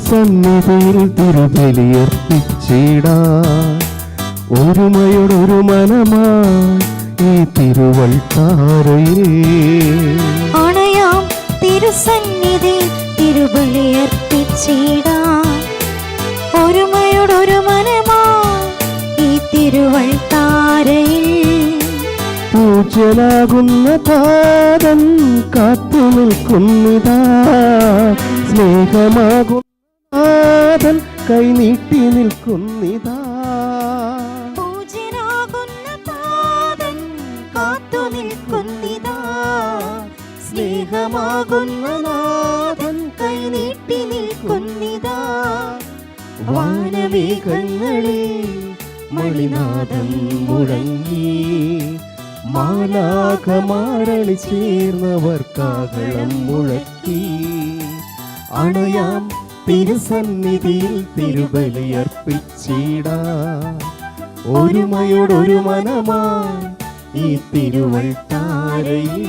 തിരുസന്നിധിയിൽ തിരുബലിയർപ്പിച്ചിടാൻ ഒരുമയോടൊരു മനമായി ഈ തിരുവൾത്താരയിൽ അണയാം തിരുസന്നിധിയിൽ തിരുബലിയർപ്പിച്ചിടാൻ ഒരുമയോടൊരു മനമായി ഈ തിരുവൾത്താരയിൽ പൂജ്യനാകുന്ന താതൻ കാത്തു നിൽക്കുന്നിതാ സ്നേഹമാകുന്ന താതൻ കൈനീട്ടി നിൽക്കുന്നിതാ പൂജ്യനാകുന്ന താതൻ കാത്തു നിൽക്കുന്നിതാ സ്നേഹമാകുന്ന നാഥൻ കൈനീട്ടി നിൽക്കുന്നിതാ വാനമേഘങ്ങളിൽ മണിനാദം മുഴങ്ങി മാലാഖമാരളി ചേർന്നവർ കാഹളം മുഴക്കി അണയാം തിരുസന്നിധിയിൽ തിരുബലിയർപ്പിച്ചിടാൻ ഒരുമയോടൊരു മനമായി ഈ തിരുവൾത്താരയിൽ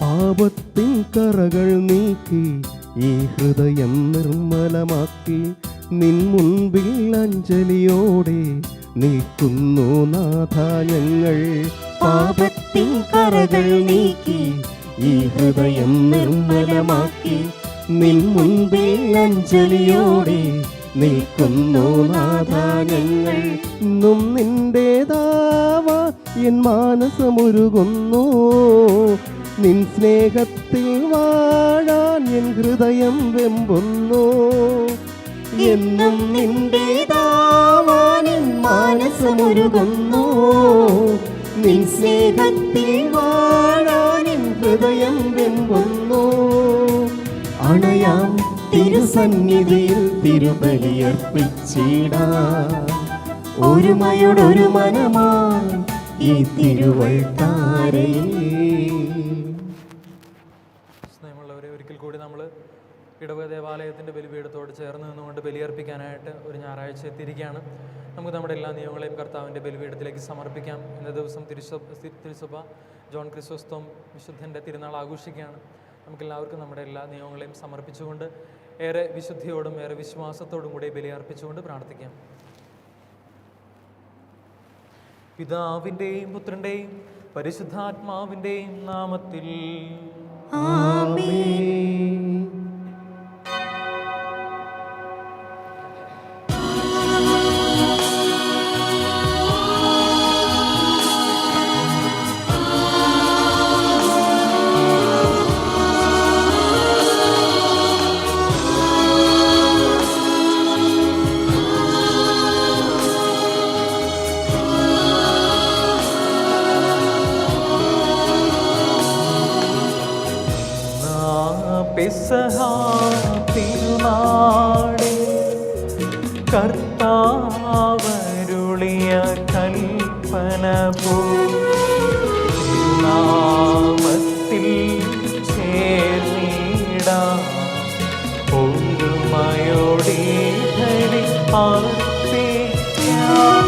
പാപത്തിൻ കറകൾ നീക്കി ഈ ഹൃദയം നിർമ്മലമാക്കി നിൻ മുൻപിൽ അഞ്ജലിയോടെ നിൽക്കുന്നു നാഥ ഞങ്ങൾ പാപത്തിൻ കറകൾ നീക്കി ഈ ഹൃദയം നിർമ്മലമാക്കി നിൻ മുൻപിൽ അഞ്ജലിയോടെ നിൽക്കുന്നു നാഥ ഞങ്ങൾ ഇന്നും നിന്റേതാവ എൻ മാനസമൊരുകുന്നു നിൻ സ്നേഹത്തിൽ വാഴാൻ എൻ ഹൃദയം വെമ്പുന്നു എന്നും നിന്റേതാവാൻ എൻ മാനസമൊരുകുന്നു നിൻ സ്നേഹത്തിൽ വാഴാൻ എൻ ഹൃദയം വെമ്പുന്നു അണയാം തിരുസന്നിധിയിൽ തിരുബലിയർപ്പിച്ചിടാൻ ഒരുമയോടൊരു മനമായി ഈ തിരുവൾത്താരയിൽ. സ്നേഹമുള്ളവരെ, ഒരിക്കൽ കൂടി നമ്മൾ ഇടവക ദേവാലയത്തിൻ്റെ ബലിപീഠത്തോട് ചേർന്ന് നിന്നുകൊണ്ട് ബലിയർപ്പിക്കാനായിട്ട് ഒരു ഞായറാഴ്ച എത്തിയിരിക്കുകയാണ്. നമുക്ക് നമ്മുടെ എല്ലാ നിയമങ്ങളെയും കർത്താവിൻ്റെ ബലിപീഠത്തിലേക്ക് സമർപ്പിക്കാം. ഇന്ന ദിവസം തിരുസഭ ജോൺ ക്രിസോസ്തോം വിശുദ്ധൻ്റെ തിരുനാൾ ആഘോഷിക്കുകയാണ്. നമുക്കെല്ലാവർക്കും നമ്മുടെ എല്ലാ നിയമങ്ങളെയും സമർപ്പിച്ചുകൊണ്ട് ഏറെ വിശുദ്ധിയോടും ഏറെ വിശ്വാസത്തോടും കൂടി ബലിയർപ്പിച്ചുകൊണ്ട് പ്രാർത്ഥിക്കാം. പിതാവിൻ്റെയും പുത്രൻ്റെയും പരിശുദ്ധാത്മാവിൻ്റെയും നാമത്തിൽ ആമേൻ. തിരുനാളിൽ കർത്താവരുളിയ കൽപ്പന തിരുനാമത്തിൽ ചേർന്നിടാം ഒരുമയോടെ ഹരി അർപ്പിക്കാം.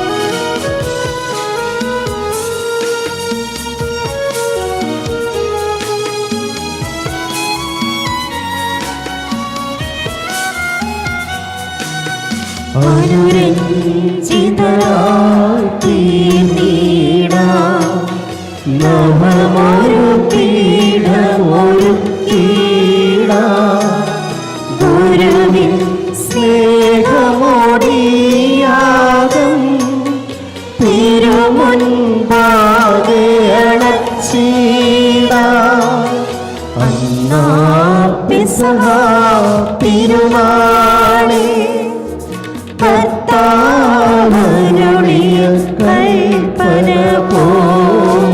അനുരഞ്ജിതരായി തീർന്നിടാം നവമൊരു പീഠമൊരുക്കിടാം ഗുരുവിൻ സ്നേഹമോടിയാകും തിരുമുൻപാകെ അണച്ചിടാം അന്നാ പെസഹ തിരുനാളേ കർത്താവരുളിയ കൽപ്പന പോം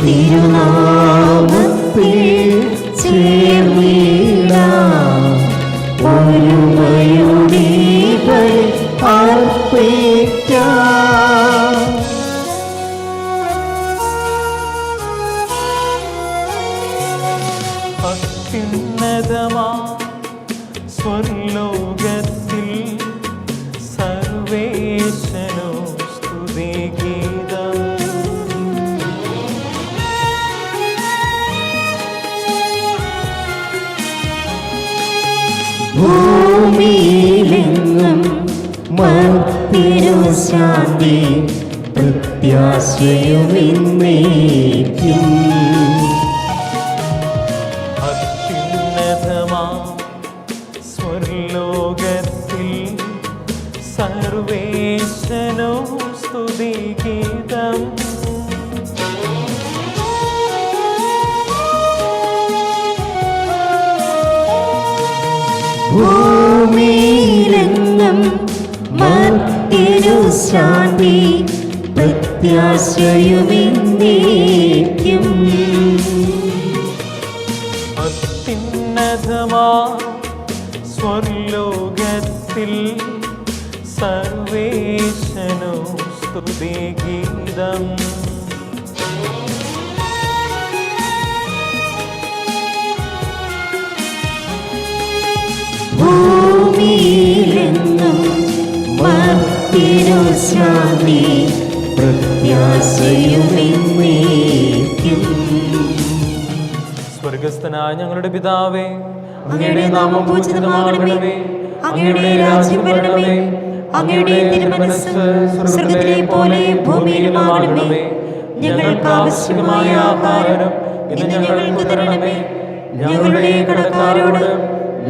തിരുനാമത്തിൽ ചേർന്നിടാം ഒരു അത്യുന്നതമാ സ്വർലോകത്തിൽ സർവേശനോ സ്തുതിഗീതം. ഭൂമിയിലെങ്ങും മർത്യനു ശാന്തി പ്രത്യാശയുമെന്നേക്കും. അത്യുന്നതമാ സ്വർലോകത്തിൽ സർവേശനോ സ്തുതിഗീതം. ഭൂമിയിലെങ്ങും മർത്യനു ശാന്തി പ്രത്യാശയുമെന്നേക്കും. അത്യുന്നതമാ സ്വർലോകത്തിൽ സർവേശനോ സ്തുതിഗീതം. ഭൂമിയിലെങ്ങും മർത്യനു ശാന്തി പ്രത്യാശയുമെന്നേക്കും. സ്വർഗസ്ഥനായ ഞങ്ങളുടെ പിതാവേ, അങ്ങയുടെ നാമം പൂജിതമാകണമേ. അങ്ങയുടെ രാജ്യം വരണമേ. അങ്ങയുടെ തിരുമനസ്സ് സ്വർഗ്ഗത്തിലെ പോലെ ഭൂമിയിലുമാകണമേ. ഞങ്ങൾക്ക് ആവശ്യമായ ആഹാരം ഇന്ന് ഞങ്ങൾക്ക് തരണമേ. ഞങ്ങളുടെ കടക്കാരോട്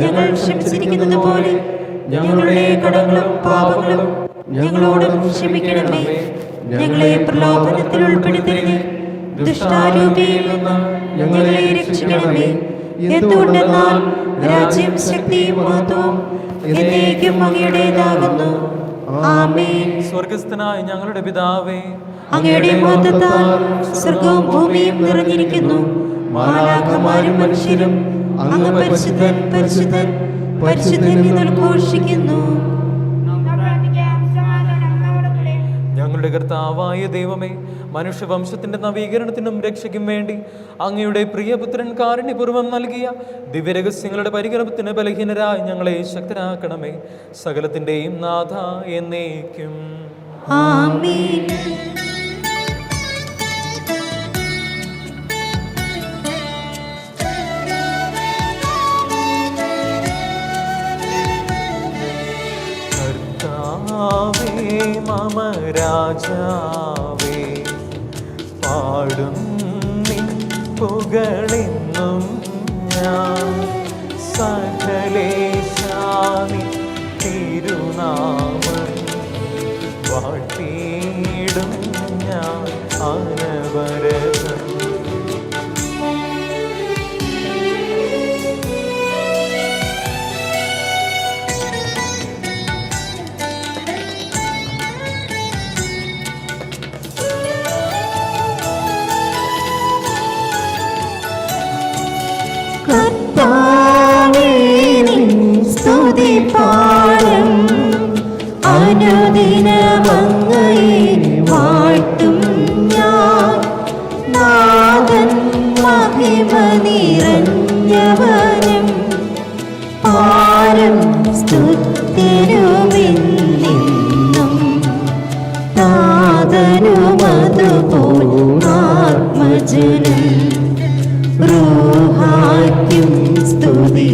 ഞങ്ങൾ ക്ഷമിച്ചിരിക്കുന്നത് പോലെ ഞങ്ങളുടെ കടങ്ങളും പാപങ്ങളും ഞങ്ങളോടും ക്ഷമിക്കണമേ. ഞങ്ങളെ പ്രലോഭനത്തിൽ ഉൾപ്പെടുത്തരുതേ. ദുഷ്ടാരൂപിയിൽ നിന്ന് ഞങ്ങളെ രക്ഷിക്കണമേ. എന്തുകൊണ്ടെന്നാൽ രാജ്യം, ശക്തിയും മഹത്വവും എന്നേക്കും അങ്ങയുടേതാകുന്നു. ആമേൻ. സ്വർഗസ്ഥനായ ഞങ്ങളുടെ പിതാവേ, അങ്ങയുടെ മഹത്വത്താൽ സ്വർഗവും ഭൂമിയും നിറഞ്ഞിരിക്കുന്നു. മാലാഖമാരും മനുഷ്യരും അങ്ങ് പരിശുദ്ധൻ പരിശുദ്ധൻ പരിശുദ്ധൻ എന്ന് ഘോഷിക്കുന്നു. ഞങ്ങളുടെ കർത്താവായ ദൈവമേ, മനുഷ്യവംശത്തിന്റെ നവീകരണത്തിനും രക്ഷയ്ക്കും വേണ്ടി അങ്ങയുടെ പ്രിയപുത്രൻ കാരുണ്യപൂർവ്വം നൽകിയ ദിവ്യരഹസ്യങ്ങളുടെ പരികരണത്തിന് ബലഹീനരായി ഞങ്ങളെ ശക്തരാക്കണമേ. സകലത്തിന്റെയും നാഥ എന്നേക്കും ആമേൻ. മമ രാജാവേ, പാടും നിൻ പുകഴെന്നും ഞാൻ. സകലേശാനി തിരുനാമം വാഴ്ത്തിയിടും ഞാൻ അനവരതം. കർത്താവേ, നിൻ സ്തുതി പാടും. അനുദിനമങ്ങയെ വാഴ്ത്തും ഞാൻ. നാഥൻ മഹിമ നിറഞ്ഞവനും പാരം സ്തുത്യനുമെന്നും. നാഥനുമതുപോൽ ആത്മജനം റൂഹായ്ക്കും സ്തുതിയെന്നേക്കും.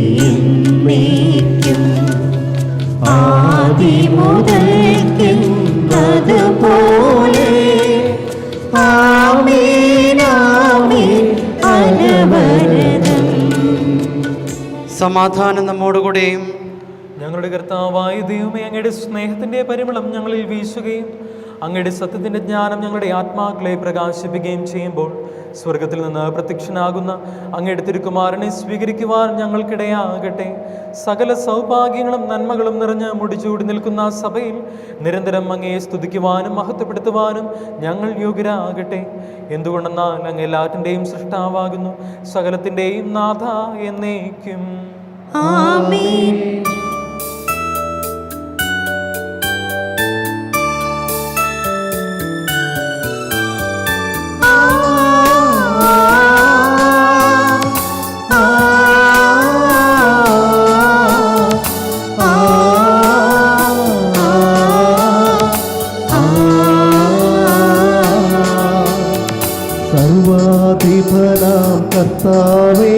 ആദിമുതൽക്കെന്നതുപോലെ ആമേൻ ആമേൻ അനവരതം. സമാധാനം നമ്മോടുകൂടെയും. ഞങ്ങളുടെ കർത്താവായ ദൈവമേ, അങ്ങയുടെ സ്നേഹത്തിന്റെ പരിമളം ഞങ്ങളിൽ വീശുകയും അങ്ങയുടെ സത്യത്തിന്റെ ജ്ഞാനം ഞങ്ങളുടെ ആത്മാക്കളെ പ്രകാശിപ്പിക്കുകയും ചെയ്യുമ്പോൾ സ്വർഗത്തിൽ നിന്ന് പ്രത്യക്ഷനാകുന്ന അങ്ങയുടെ തിരുക്കുമാരനെ സ്വീകരിക്കുവാൻ ഞങ്ങൾക്കിടയാകട്ടെ. സകല സൗഭാഗ്യങ്ങളും നന്മകളും നിറഞ്ഞ് മുടിചൂടി നിൽക്കുന്ന സഭയിൽ നിരന്തരം അങ്ങയെ സ്തുതിക്കുവാനും മഹത്വപ്പെടുത്തുവാനും ഞങ്ങൾ യോഗ്യരാകട്ടെ. എന്തുകൊണ്ടെന്നാൽ അങ്ങ് എല്ലാറ്റിൻ്റെയും സൃഷ്ടാവാകുന്നു, സകലത്തിൻ്റെയും നാഥ എന്നേക്കും. ആമേൻ. വല്ലഭനാം കർത്താവേ,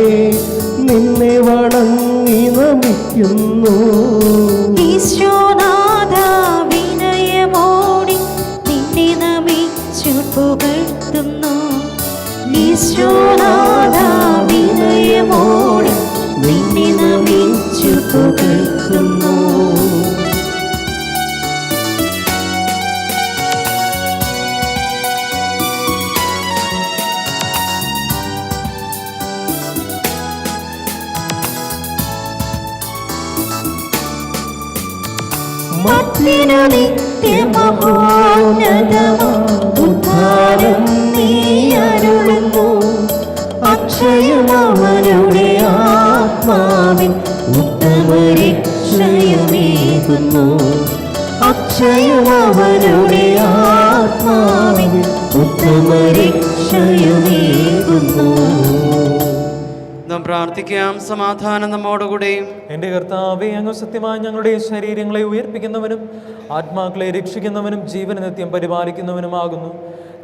നിന്നെ വണങ്ങി നമിക്കുന്നു. ഈശോനാഥ വിനയമോടി നിന്നെ നമിച്ചു പുകഴ്ത്തുന്നു. ഈശോനാഥ വിനയമോടി നിന്നെ നമിച്ചു പുകഴ്ത്തുന്നു. മത്തിനു നിത്യമഹോന്നതമുദ്ധാരം നീ അരുളുന്നു. അക്ഷയമവനുടെ ആത്മാവിൻ ഉത്തമരക്ഷയമേകുന്നു. അക്ഷയമവനുടെ ആത്മാവിൻ ഉത്തമരക്ഷയമേകുന്നു. നാം പ്രാർത്ഥിക്കാം. സമാധാനം നമ്മോടുകൂടെയും. എൻ്റെ കർത്താവേ, അങ്ങ് സത്യമായി ഞങ്ങളുടെ ശരീരങ്ങളെ ഉയർപ്പിക്കുന്നവനും ആത്മാക്കളെ രക്ഷിക്കുന്നവനും ജീവന നിത്യം പരിപാലിക്കുന്നവനുമാകുന്നു.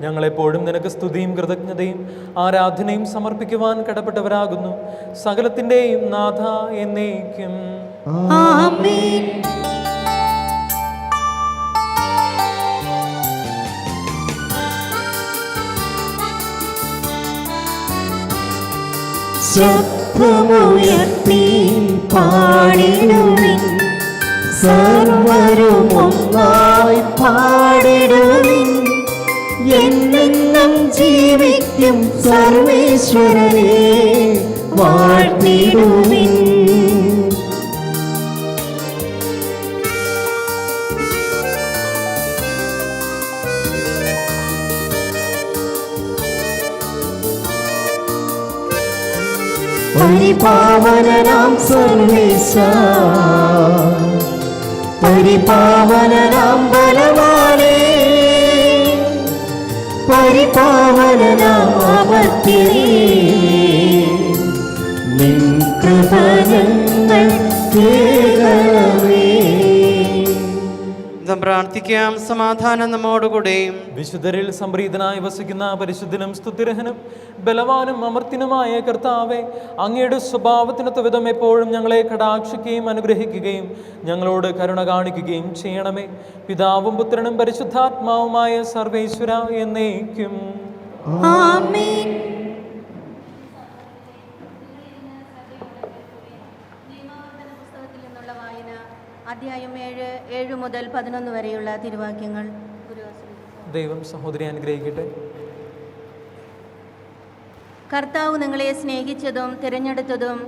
ഞങ്ങളെപ്പോഴും നിനക്ക് സ്തുതിയും കൃതജ്ഞതയും ആരാധനയും സമർപ്പിക്കുവാൻ കടപ്പെട്ടവരാകുന്നു. സകലത്തിൻ്റെയും നാഥ എന്നേക്കും ആമേൻ. ശബ്ദമുയർത്തി പാടിടുവിൻ, സർവരും ഒന്നായി പാടിടുവിൻ. എന്നെന്നും ജീവിക്കും സർവേശ്വരനെ വാഴ്ത്തിടുവിൻ. പരിപാവനനാം സർവേശ, പരിപാവനനാം ബലവാനേ, പരിപാവനനാം അമർത്യനേ, നിൻ കൃപ ഞങ്ങൾ കേൾക്കണമേ. നാം പ്രാർത്ഥിക്കാം. സമാധാനം നമ്മോടുകൂടെയും. വിശുദ്ധരിൽ സംപ്രീതനായി വസിക്കുന്ന പരിശുദ്ധനും സ്തുതിരഹനും ബലവാനും അമർത്തിനുമായ കർത്താവെ, അങ്ങയുടെ സ്വഭാവത്തിനൊത്ത വിധം എപ്പോഴും ഞങ്ങളെ കടാക്ഷിക്കുകയും അനുഗ്രഹിക്കുകയും ഞങ്ങളോട് കരുണ കാണിക്കുകയും ചെയ്യണമേ. പിതാവും പുത്രനും പരിശുദ്ധാത്മാവുമായ സർവേശ്വര എന്നേക്കും ആമേൻ. അധ്യായം 7 മുതൽ 11 വരെയുള്ള തിരുവാക്യങ്ങൾ. ദൈവം സഹോദരി അനുഗ്രഹിക്കട്ടെ. കർത്താവ് നിങ്ങളെ സ്നേഹിച്ചതും തിരഞ്ഞെടുത്തതും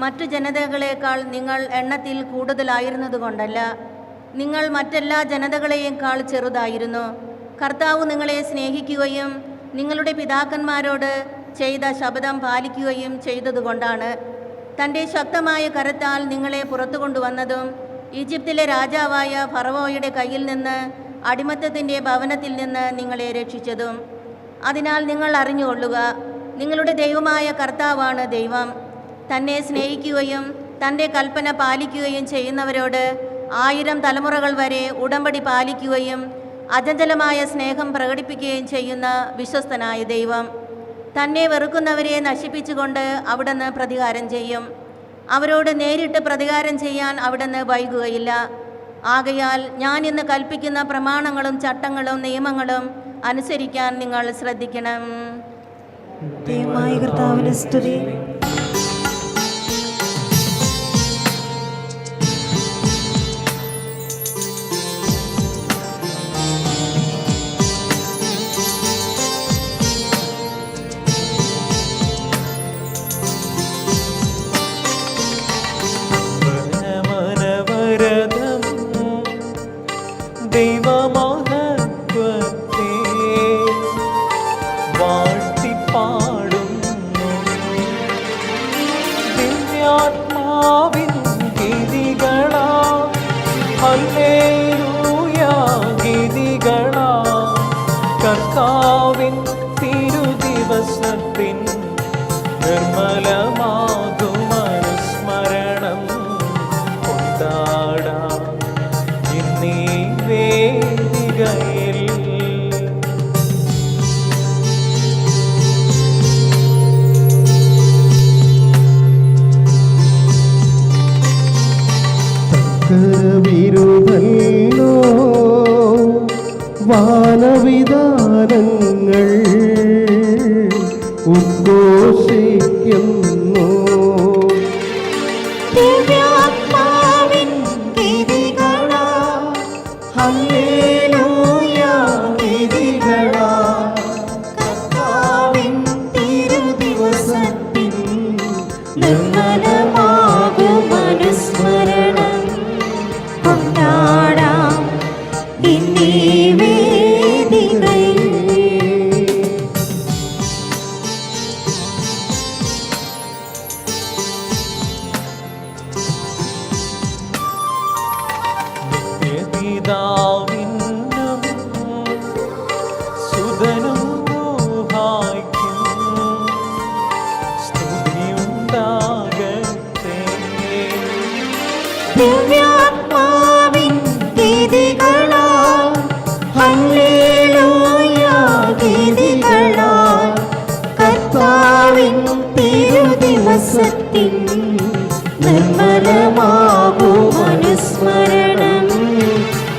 മറ്റു ജനതകളേക്കാൾ നിങ്ങൾ എണ്ണത്തിൽ കൂടുതലായിരുന്നതുകൊണ്ടല്ല, നിങ്ങൾ മറ്റെല്ലാ ജനതകളെയേക്കാൾ ചെറുതായിരുന്നു. കർത്താവ് നിങ്ങളെ സ്നേഹിക്കുകയും നിങ്ങളുടെ പിതാക്കന്മാരോട് ചെയ്ത ശപഥം പാലിക്കുകയും ചെയ്തതുകൊണ്ടാണ്. തൻ്റെ ശക്തമായ കരത്താൽ നിങ്ങളെ പുറത്തു കൊണ്ടുവന്നതും ഈജിപ്തിലെ രാജാവായ ഫറവോയുടെ കയ്യിൽ നിന്ന് അടിമത്തത്തിൻ്റെ ഭവനത്തിൽ നിന്ന് നിങ്ങളെ രക്ഷിച്ചതും. അതിനാൽ നിങ്ങൾ അറിഞ്ഞുകൊള്ളുക, നിങ്ങളുടെ ദൈവമായ കർത്താവാണ് ദൈവം. തന്നെ സ്നേഹിക്കുകയും തൻ്റെ കൽപ്പന പാലിക്കുകയും ചെയ്യുന്നവരോട് 1000 തലമുറകൾ വരെ ഉടമ്പടി പാലിക്കുകയും അചഞ്ചലമായ സ്നേഹം പ്രകടിപ്പിക്കുകയും ചെയ്യുന്ന വിശ്വസ്തനായ ദൈവം. തന്നെ വെറുക്കുന്നവരെ നശിപ്പിച്ചുകൊണ്ട് അവിടുന്ന് പ്രതികാരം ചെയ്യും. അവരോട് നേരിട്ട് പ്രതികാരം ചെയ്യാൻ അവിടുന്ന് വൈകുകയില്ല. ആകയാൽ ഞാൻ ഇന്ന് കൽപ്പിക്കുന്ന പ്രമാണങ്ങളും ചട്ടങ്ങളും നിയമങ്ങളും അനുസരിക്കാൻ നിങ്ങൾ ശ്രദ്ധിക്കണം. ദൈവമായ കർത്താവിന് സ്തുതി. ദൈവമഹത്വത്തെ വാഴ്ത്തിപ്പാടുന്നു. ഭവനങ്ങൾ ഉദ്ഘോഷിക്കുന്നു. ദിവ്യാത്മാവിൻ ഗീതികളാൽ ഹല്ലേലൂയ ഗീതികളാൽ കർത്താവിൻ തിരുദിവസത്തിൻ നിർമ്മലമാകും അനുസ്മരണം കൊണ്ടാടാം ഇന്നീ വേദികയിൽ. പിതാവിനും സുതനും റൂഹായ്ക്കും സ്തുതിയുണ്ടാകട്ടെ. ദിവ്യാത്മാവിൻ ഗീതികളാൽ ഹല്ലേലൂയ ഗീതികളാൽ കർത്താവിൻ തിരുദിവസത്തിൻ നിർമ്മലമാകും അനുസ്മരണം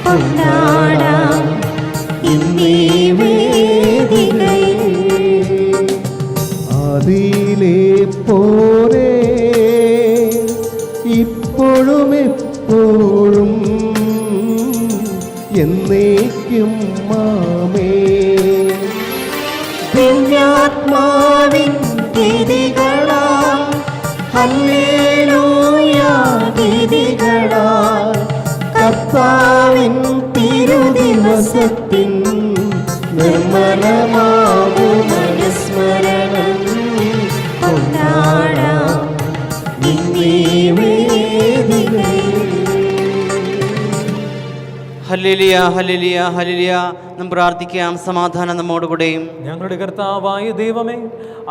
കൊണ്ടാടാം ഇന്നീ വേദികയിൽ. അതിലെ പോലെ ഇപ്പോഴും എപ്പോഴും എന്നേക്കും ആമേൻ. ദിവ്യാത്മാവിൻ ഗീതികളാൽ ഹല്ലേലൂയ ഗീതികളാൽ കർത്താവിൻ തിരുദിവസത്തിൻ നിർമ്മലമാകും അനുസ്മരണം കൊണ്ടാടാം ഇന്നീ വേദികയിൽ. Hallelujah hallelujah hallelujah. നാം പ്രാർത്ഥിക്കാം, സമാധാനം നമ്മോടുകൂടെയും. ഞങ്ങളുടെ കർത്താവായ ദൈവമേ,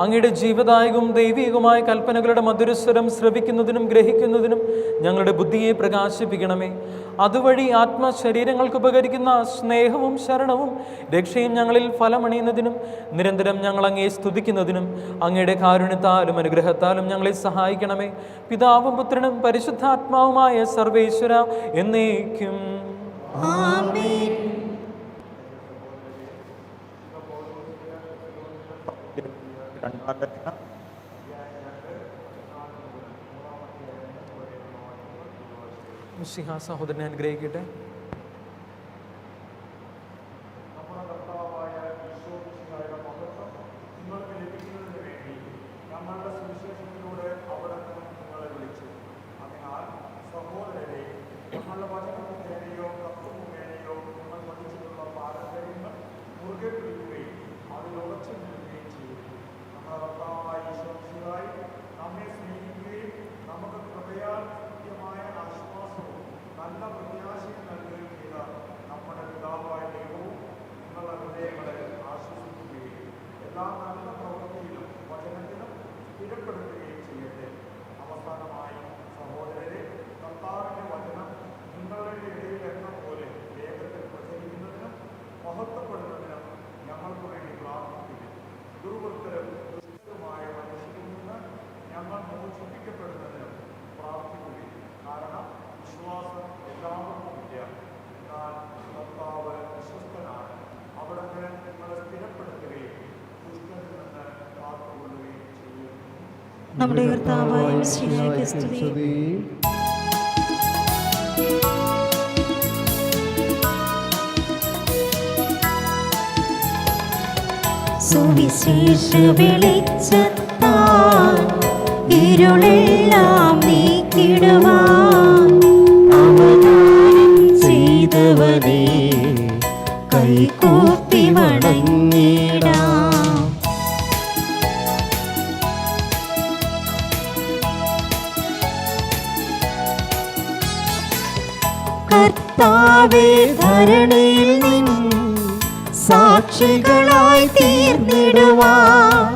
അങ്ങയുടെ ജീവദായകവും ദൈവികവുമായ കൽപ്പനകളുടെ മധുരസ്വരം ശ്രവിക്കുന്നതിനും ഗ്രഹിക്കുന്നതിനും ഞങ്ങളുടെ ബുദ്ധിയെ പ്രകാശിപ്പിക്കണമേ. അതുവഴി ആത്മശരീരങ്ങൾക്ക് ഉപകരിക്കുന്ന സ്നേഹവും ശരണവും രക്ഷയും ഞങ്ങളിൽ ഫലമണിയുന്നതിനും നിരന്തരം ഞങ്ങൾ അങ്ങയെ സ്തുതിക്കുന്നതിനും അങ്ങയുടെ കാരുണ്യത്താലും അനുഗ്രഹത്താലും ഞങ്ങളെ സഹായിക്കണമേ. പിതാവും പുത്രനും പരിശുദ്ധാത്മാവുമായ സർവേശ്വര എന്നേക്കും ആമേൻ. മിശിഹ സഹോദരനെ അനുഗ്രഹിക്കട്ടെ. നമ്മുടെ കർത്താവായ മിശിഹായ്ക്ക് സ്തുതി. സുവിശേഷ വെളിച്ചത്താൽ ഇരുളെല്ലാം നീക്കിടുവാൻ അവതാരം ചെയ്തവനെ കൈകൂപ്പി വണങ്ങിടാം. കർത്താവേ, ധരണിയിൽ നിന്നും സാക്ഷികളായി തീർന്നിടുവാൻ,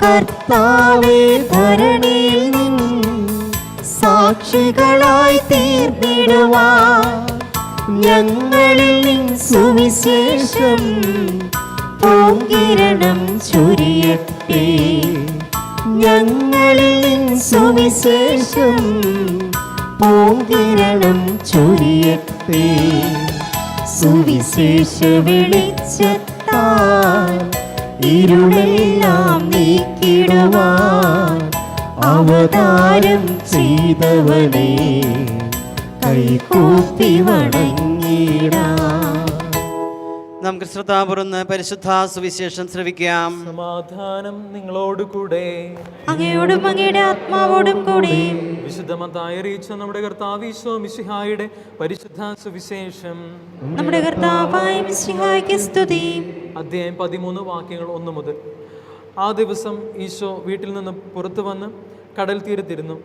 കർത്താവേ, ധരണിയിൽ നിന്നും സാക്ഷികളായി തീർന്നിടുവാൻ ഞങ്ങളിൽ നിൻ സുവിശേഷം പൂങ്കിരണം ചൊരിയട്ടെ. ഞങ്ങളിൽ നിൻ സുവിശേഷം പൂങ്കിരണം ചൊരിയട്ടെ. സുവിശേഷ വെളിച്ചത്താൽ ഇരുളെല്ലാം നീക്കിടുവാൻ അവതാരം ചെയ്തവനെ കൈകൂപ്പി വണങ്ങിടാം. നമുക്ക് ശ്രദ്ധാപൂർവ്വം പരിശുദ്ധ സുവിശേഷം ശ്രവിക്കാം. സമാധാനം നിങ്ങളോടുകൂടെ. അങ്ങയോടും അങ്ങയുടെ ആത്മാവോടും കൂടെ. വിശുദ്ധ മത്തായി അറിയിച്ച നമ്മുടെ കർത്താവ് ഈശോ മിശിഹായുടെ പരിശുദ്ധ സുവിശേഷം. നമ്മുടെ കർത്താവായ മിശിഹായ്ക്ക് സ്തുതി. അധ്യായം 13 വാക്യങ്ങൾ 1 മുതൽ. ആ ദിവസം ഈശോ വീട്ടിൽ നിന്ന് പുറത്തു വന്ന് കടൽ തീരത്തിരുന്നു.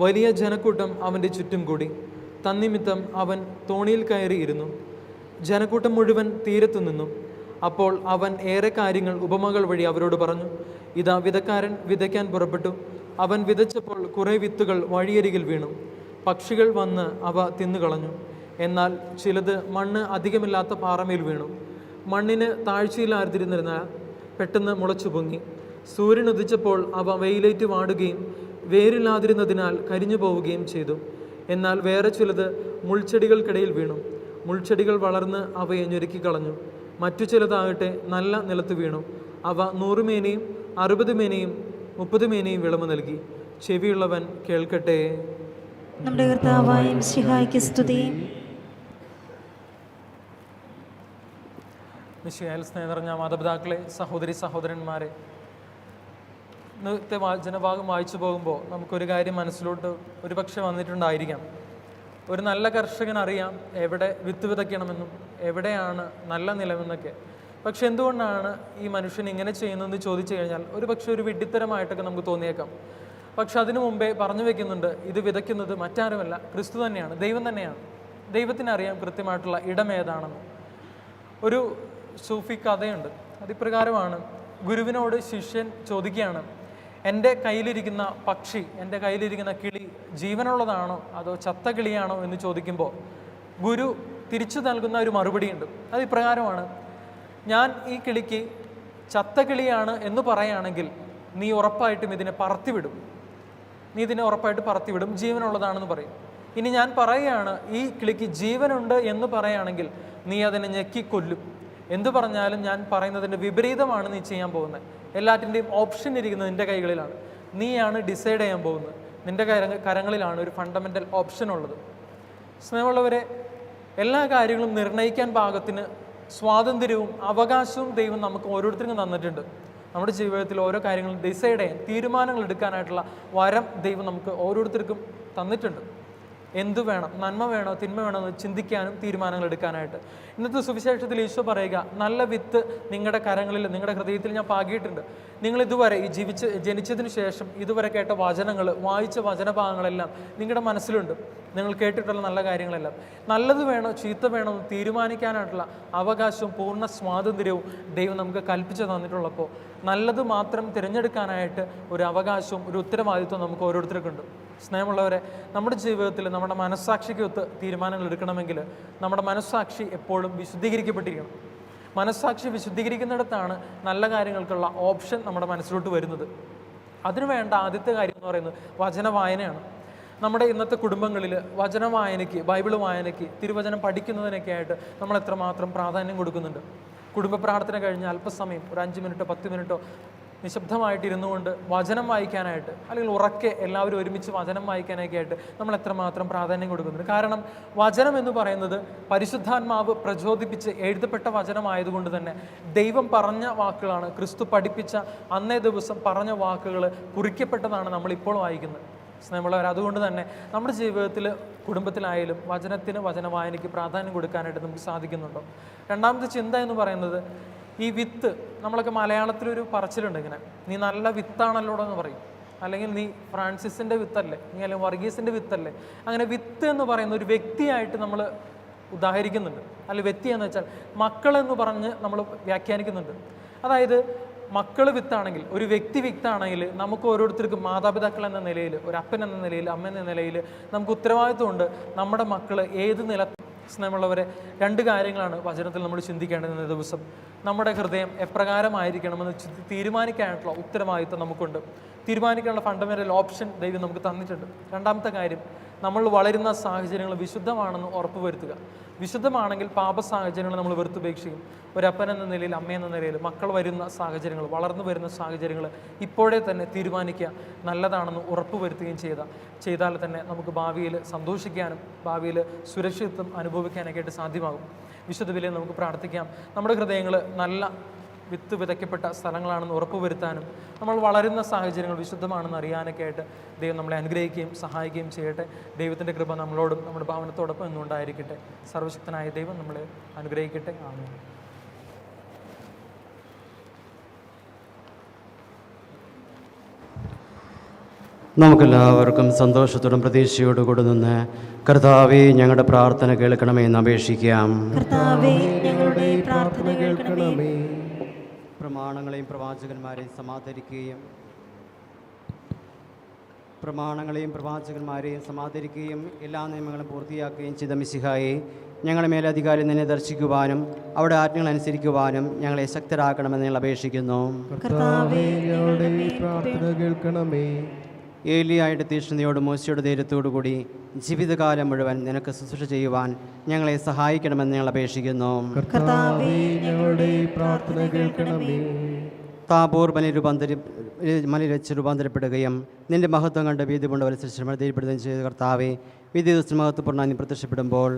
വലിയ ജനക്കൂട്ടം അവൻ്റെ ചുറ്റും കൂടി. തന്നിമിത്തം അവൻ തോണിയിൽ കയറിയിരുന്നു. ജനക്കൂട്ടം മുഴുവൻ തീരത്തു നിന്നു. അപ്പോൾ അവൻ ഏറെ കാര്യങ്ങൾ ഉപമകൾ വഴി അവരോട് പറഞ്ഞു. ഇതാ, വിതക്കാരൻ വിതയ്ക്കാൻ പുറപ്പെട്ടു. അവൻ വിതച്ചപ്പോൾ കുറേ വിത്തുകൾ വഴിയരികിൽ വീണു. പക്ഷികൾ വന്ന് അവ തിന്നുകളഞ്ഞു. എന്നാൽ ചിലത് മണ്ണ് അധികമില്ലാത്ത പാറമേൽ വീണു. മണ്ണിന് താഴ്ചയിലായിരുന്നിരുന്നതിനാൽ പെട്ടെന്ന് മുളച്ചു പൊങ്ങി. സൂര്യൻ ഉദിച്ചപ്പോൾ അവ വെയിലേറ്റ് വാടുകയും വേരില്ലാതിരുന്നതിനാൽ കരിഞ്ഞു പോവുകയും ചെയ്തു. എന്നാൽ വേറെ ചിലത് മുൾച്ചെടികൾക്കിടയിൽ വീണു. മുൾച്ചെടികൾ വളർന്ന് അവയെ ഞെരുക്കിക്കളഞ്ഞു. മറ്റു ചിലതാകട്ടെ നല്ല നിലത്ത് വീണു. അവ 100 മേനയും 60 മേനയും 30 മേനയും വിളവ് നൽകി. ചെവിയുള്ളവൻ കേൾക്കട്ടെ. നമ്മുടെ കർത്താവായ മിശിഹായ്ക്ക് സ്തുതി. മിശിഹായിൽ സ്നേഹം നിറഞ്ഞ മാതാപിതാക്കളെ, സഹോദരി സഹോദരന്മാരെ, ഇന്നത്തെ വചനഭാഗം വായിച്ചു പോകുമ്പോൾ നമുക്കൊരു കാര്യം മനസ്സിലോട്ട് ഒരുപക്ഷെ വന്നിട്ടുണ്ടായിരിക്കാം. ഒരു നല്ല കർഷകൻ അറിയാം എവിടെ വിത്ത് വിതയ്ക്കണമെന്നും എവിടെയാണ് നല്ല നിലമെന്നൊക്കെ. പക്ഷെ എന്തുകൊണ്ടാണ് ഈ മനുഷ്യൻ ഇങ്ങനെ ചെയ്യുന്നതെന്ന് ചോദിച്ചു കഴിഞ്ഞാൽ ഒരു വിഡ്ഢിത്തരമായിട്ടൊക്കെ നമുക്ക് തോന്നിയേക്കാം. പക്ഷെ അതിനു മുമ്പേ പറഞ്ഞു വെക്കുന്നുണ്ട്, ഇത് വിതയ്ക്കുന്നത് മറ്റാരുമല്ല, ക്രിസ്തു തന്നെയാണ്, ദൈവം തന്നെയാണ്. ദൈവത്തിനറിയാം കൃത്യമായിട്ടുള്ള ഇടം ഏതാണെന്ന്. ഒരു സൂഫി കഥയുണ്ട്. അതിപ്രകാരമാണ്. ഗുരുവിനോട് ശിഷ്യൻ ചോദിക്കുകയാണ്, എൻ്റെ കയ്യിലിരിക്കുന്ന പക്ഷി, എൻ്റെ കയ്യിലിരിക്കുന്ന കിളി ജീവനുള്ളതാണോ അതോ ചത്ത കിളിയാണോ എന്ന് ചോദിക്കുമ്പോൾ ഗുരു തിരിച്ചു നൽകുന്ന ഒരു മറുപടിയുണ്ട്. അത് ഇപ്രകാരമാണ്: ഞാൻ ഈ കിളിക്ക് ചത്ത കിളിയാണ് എന്ന് പറയുകയാണെങ്കിൽ നീ ഉറപ്പായിട്ടും ഇതിനെ പറത്തിവിടും, ജീവനുള്ളതാണെന്ന് പറയും. ഇനി ഞാൻ പറയുകയാണ് ഈ കിളിക്ക് ജീവനുണ്ട് എന്ന് പറയുകയാണെങ്കിൽ നീ അതിനെ ഞെക്കിക്കൊല്ലും. എന്തു പറഞ്ഞാലും ഞാൻ പറയുന്നതിൻ്റെ വിപരീതമാണ് നീ ചെയ്യാൻ പോകുന്നത്. എല്ലാറ്റിൻ്റെയും ഓപ്ഷൻ ഇരിക്കുന്നത് നിൻ്റെ കൈകളിലാണ്. നീയാണ് ഡിസൈഡ് ചെയ്യാൻ പോകുന്നത്. നിൻ്റെ കരങ്ങളിലാണ് ഒരു ഫണ്ടമെൻ്റൽ ഓപ്ഷൻ ഉള്ളത്. സ്നേഹമുള്ളവരെ, എല്ലാ കാര്യങ്ങളും നിർണ്ണയിക്കാൻ പാകത്തിന് സ്വാതന്ത്ര്യവും അവകാശവും ദൈവം നമുക്ക് ഓരോരുത്തർക്കും തന്നിട്ടുണ്ട്. നമ്മുടെ ജീവിതത്തിൽ ഓരോ കാര്യങ്ങളും ഡിസൈഡ് ചെയ്യാൻ, തീരുമാനങ്ങൾ എടുക്കാനായിട്ടുള്ള വരം ദൈവം നമുക്ക് ഓരോരുത്തർക്കും തന്നിട്ടുണ്ട്. എന്തു വേണം, നന്മ വേണോ തിന്മ വേണോ എന്ന് ചിന്തിക്കാനും തീരുമാനങ്ങൾ എടുക്കാനായിട്ട്. ഇന്നത്തെ സുവിശേഷത്തിൽ ഈശോ പറയുക, നല്ല വിത്ത് നിങ്ങളുടെ കരങ്ങളിൽ, നിങ്ങളുടെ ഹൃദയത്തിൽ ഞാൻ പാകിയിട്ടുണ്ട്. നിങ്ങൾ ഇതുവരെ ഈ ജനിച്ചതിന് ശേഷം ഇതുവരെ കേട്ട വചനങ്ങൾ, വായിച്ച വചനഭാഗങ്ങളെല്ലാം നിങ്ങളുടെ മനസ്സിലുണ്ട്. നിങ്ങൾ കേട്ടിട്ടുള്ള നല്ല കാര്യങ്ങളെല്ലാം നല്ലത് വേണോ ചീത്ത വേണോ എന്ന് തീരുമാനിക്കാനായിട്ടുള്ള അവകാശവും പൂർണ്ണ സ്വാതന്ത്ര്യവും ദൈവം നമുക്ക് കൽപ്പിച്ചു തന്നിട്ടുള്ളപ്പോൾ നല്ലത് മാത്രം തിരഞ്ഞെടുക്കാനായിട്ട് ഒരു അവകാശവും ഒരു ഉത്തരവാദിത്വം നമുക്ക് ഓരോരുത്തർക്കുണ്ട്. സ്നേഹമുള്ളവരെ, നമ്മുടെ ജീവിതത്തിൽ നമ്മുടെ മനസ്സാക്ഷിക്കൊത്ത് തീരുമാനങ്ങൾ എടുക്കണമെങ്കിൽ നമ്മുടെ മനസ്സാക്ഷി എപ്പോഴും വിശുദ്ധീകരിക്കപ്പെട്ടിരിക്കണം. മനസ്സാക്ഷി വിശുദ്ധീകരിക്കുന്നിടത്താണ് നല്ല കാര്യങ്ങൾക്കുള്ള ഓപ്ഷൻ നമ്മുടെ മനസ്സിലോട്ട് വരുന്നത്. അതിനു വേണ്ട ആദ്യത്തെ കാര്യം എന്ന് പറയുന്നത് വചന വായനയാണ്. നമ്മുടെ ഇന്നത്തെ കുടുംബങ്ങളിൽ വചന വായനയ്ക്ക്, ബൈബിള് വായനയ്ക്ക്, തിരുവചനം പഠിക്കുന്നതിനൊക്കെ ആയിട്ട് നമ്മൾ എത്രമാത്രം പ്രാധാന്യം കൊടുക്കുന്നുണ്ട്. കുടുംബ പ്രാർത്ഥന കഴിഞ്ഞ് അല്പസമയം ഒരു 5 മിനിറ്റോ 10 മിനിറ്റോ നിശബ്ദമായിട്ടിരുന്നു കൊണ്ട് വചനം വായിക്കാനായിട്ട്, അല്ലെങ്കിൽ ഉറക്കെ എല്ലാവരും ഒരുമിച്ച് വചനം വായിക്കാനൊക്കെ ആയിട്ട് നമ്മൾ എത്രമാത്രം പ്രാധാന്യം കൊടുക്കുന്നുണ്ട്. കാരണം വചനം എന്ന് പറയുന്നത് പരിശുദ്ധാത്മാവ് പ്രചോദിപ്പിച്ച് എഴുതപ്പെട്ട വചനമായതുകൊണ്ട് തന്നെ ദൈവം പറഞ്ഞ വാക്കുകളാണ്. ക്രിസ്തു പഠിപ്പിച്ച അന്നേ ദിവസം പറഞ്ഞ വാക്കുകൾ കുറിക്കപ്പെട്ടതാണ് നമ്മളിപ്പോൾ വായിക്കുന്നത്. സ്നേഹമുള്ളവർ, അതുകൊണ്ട് തന്നെ നമ്മുടെ ജീവിതത്തിൽ, കുടുംബത്തിലായാലും വചനത്തിന്, വചന വായനയ്ക്ക് പ്രാധാന്യം കൊടുക്കാനായിട്ട് നമുക്ക് സാധിക്കുന്നുണ്ടോ? രണ്ടാമത്തെ ചിന്ത എന്ന് പറയുന്നത്, ഈ വിത്ത്, നമ്മളൊക്കെ മലയാളത്തിലൊരു പറച്ചിലുണ്ട് ഇങ്ങനെ, നീ നല്ല വിത്താണല്ലോ എന്ന് പറയും. അല്ലെങ്കിൽ നീ ഫ്രാൻസിസിൻ്റെ വിത്തല്ലേ, നീ അല്ലെങ്കിൽ വർഗീസിൻ്റെ വിത്തല്ലേ. അങ്ങനെ വിത്ത് എന്ന് പറയുന്ന ഒരു വ്യക്തിയായിട്ട് നമ്മൾ ഉദാഹരിക്കുന്നുണ്ട്. അല്ലെങ്കിൽ വ്യക്തി എന്ന് വെച്ചാൽ മക്കളെന്ന് പറഞ്ഞ് നമ്മൾ വ്യാഖ്യാനിക്കുന്നുണ്ട്. അതായത് മക്കൾ വിത്താണെങ്കിൽ, ഒരു വ്യക്തി വിത്താണെങ്കിൽ നമുക്ക് ഓരോരുത്തർക്കും മാതാപിതാക്കൾ എന്ന നിലയിൽ, ഒരു അപ്പൻ എന്ന നിലയിൽ, അമ്മ എന്ന നിലയിൽ നമുക്ക് ഉത്തരവാദിത്വമുണ്ട്. നമ്മുടെ മക്കൾ ഏത് നില, സ്നേഹമുള്ളവരെ, 2 കാര്യങ്ങളാണ് വചനത്തിൽ നമ്മൾ ചിന്തിക്കേണ്ടത് ഇന്നത്തെ ദിവസം. നമ്മുടെ ഹൃദയം എപ്രകാരമായിരിക്കണമെന്ന് തീരുമാനിക്കാനായിട്ടുള്ള ഉത്തരവാദിത്വം നമുക്കുണ്ട്. തീരുമാനിക്കാനുള്ള ഫണ്ടമെൻ്റൽ ഓപ്ഷൻ ദൈവം നമുക്ക് തന്നിട്ടുണ്ട്. രണ്ടാമത്തെ കാര്യം, നമ്മൾ വളരുന്ന സാഹചര്യങ്ങൾ വിശുദ്ധമാണെന്ന് ഉറപ്പുവരുത്തുക. വിശുദ്ധമാണെങ്കിൽ പാപ സാഹചര്യങ്ങൾ നമ്മൾ വെറുത്തുപേക്ഷിക്കും. ഒരപ്പൻ എന്ന നിലയിൽ, അമ്മയെന്ന നിലയിൽ മക്കൾ വരുന്ന സാഹചര്യങ്ങൾ, വളർന്നു വരുന്ന സാഹചര്യങ്ങൾ ഇപ്പോഴേ തന്നെ തീരുമാനിക്കുക, നല്ലതാണെന്ന് ഉറപ്പുവരുത്തുകയും ചെയ്താൽ തന്നെ നമുക്ക് ഭാവിയിൽ സന്തോഷിക്കാനും ഭാവിയിൽ സുരക്ഷിതത്വം അനുഭവിക്കാനൊക്കെ ആയിട്ട് സാധ്യമാകും. വിശുദ്ധ ബലിയിൽ നമുക്ക് പ്രാർത്ഥിക്കാം. നമ്മുടെ ഹൃദയങ്ങൾ നല്ല വിത്ത് വിതയ്ക്കപ്പെട്ട സ്ഥലങ്ങളാണെന്ന് ഉറപ്പുവരുത്താനും നമ്മൾ വളരുന്ന സാഹചര്യങ്ങൾ വിശുദ്ധമാണെന്ന് അറിയാനൊക്കെ ആയിട്ട് ദൈവം നമ്മളെ അനുഗ്രഹിക്കുകയും സഹായിക്കുകയും ചെയ്യട്ടെ. ദൈവത്തിൻ്റെ കൃപ നമ്മളോടും നമ്മുടെ ഭവനത്തോടൊപ്പം എന്നുണ്ടായിരിക്കട്ടെ. സർവശക്തനായ ദൈവം നമ്മളെ അനുഗ്രഹിക്കട്ടെ. ആമേൻ. നമുക്കെല്ലാവർക്കും സന്തോഷത്തോടും പ്രതീക്ഷയോടും കൂടെ നിന്ന് കർത്താവേ ഞങ്ങളുടെ പ്രാർത്ഥന കേൾക്കണമേ എന്ന് അപേക്ഷിക്കാം. കർത്താവേ, ഞങ്ങളുടെ പ്രാർത്ഥന കേൾക്കണമേ. പ്രമാണങ്ങളെയും പ്രവാചകന്മാരെയും സമാദരിക്കുകയും എല്ലാ നിയമങ്ങളും പൂർത്തിയാക്കുകയും ചെയ്ത മിശിഹായെ, ഞങ്ങളുടെ മേലധികാരി നിന്നെ ദർശിക്കുവാനും അവിടെ ആജ്ഞകൾ അനുസരിക്കുവാനും ഞങ്ങളെ ശക്തരാക്കണമെന്ന് ഞങ്ങൾ അപേക്ഷിക്കുന്നു. കർത്താവേ, ഞങ്ങളുടെ പ്രാർത്ഥന കേൾക്കണമേ. ഏലിയായുടെ തീക്ഷ്ണതയോടും മോശയുടെ ധൈര്യത്തോടു കൂടി ജീവിതകാലം മുഴുവൻ നിനക്ക് ശുശ്രൂഷ ചെയ്യുവാൻ ഞങ്ങളെ സഹായിക്കണമെന്ന് ഞങ്ങൾ അപേക്ഷിക്കുന്നു. കർത്താവേ, ഞങ്ങളുടെ പ്രാർത്ഥന കേൾക്കണമേ. താബോർ മലയിൽ വെച്ച് രൂപാന്തരപ്പെടുകയും നിന്റെ മഹത്വം കണ്ട് ഭീതി കൊണ്ടവരനുസരിച്ച് ധൈര്യപ്പെടുകയും ചെയ്ത കർത്താവേ, വിധി ദിവസം മഹത്വപൂർണ്ണ നീ പ്രത്യക്ഷപ്പെടുമ്പോൾ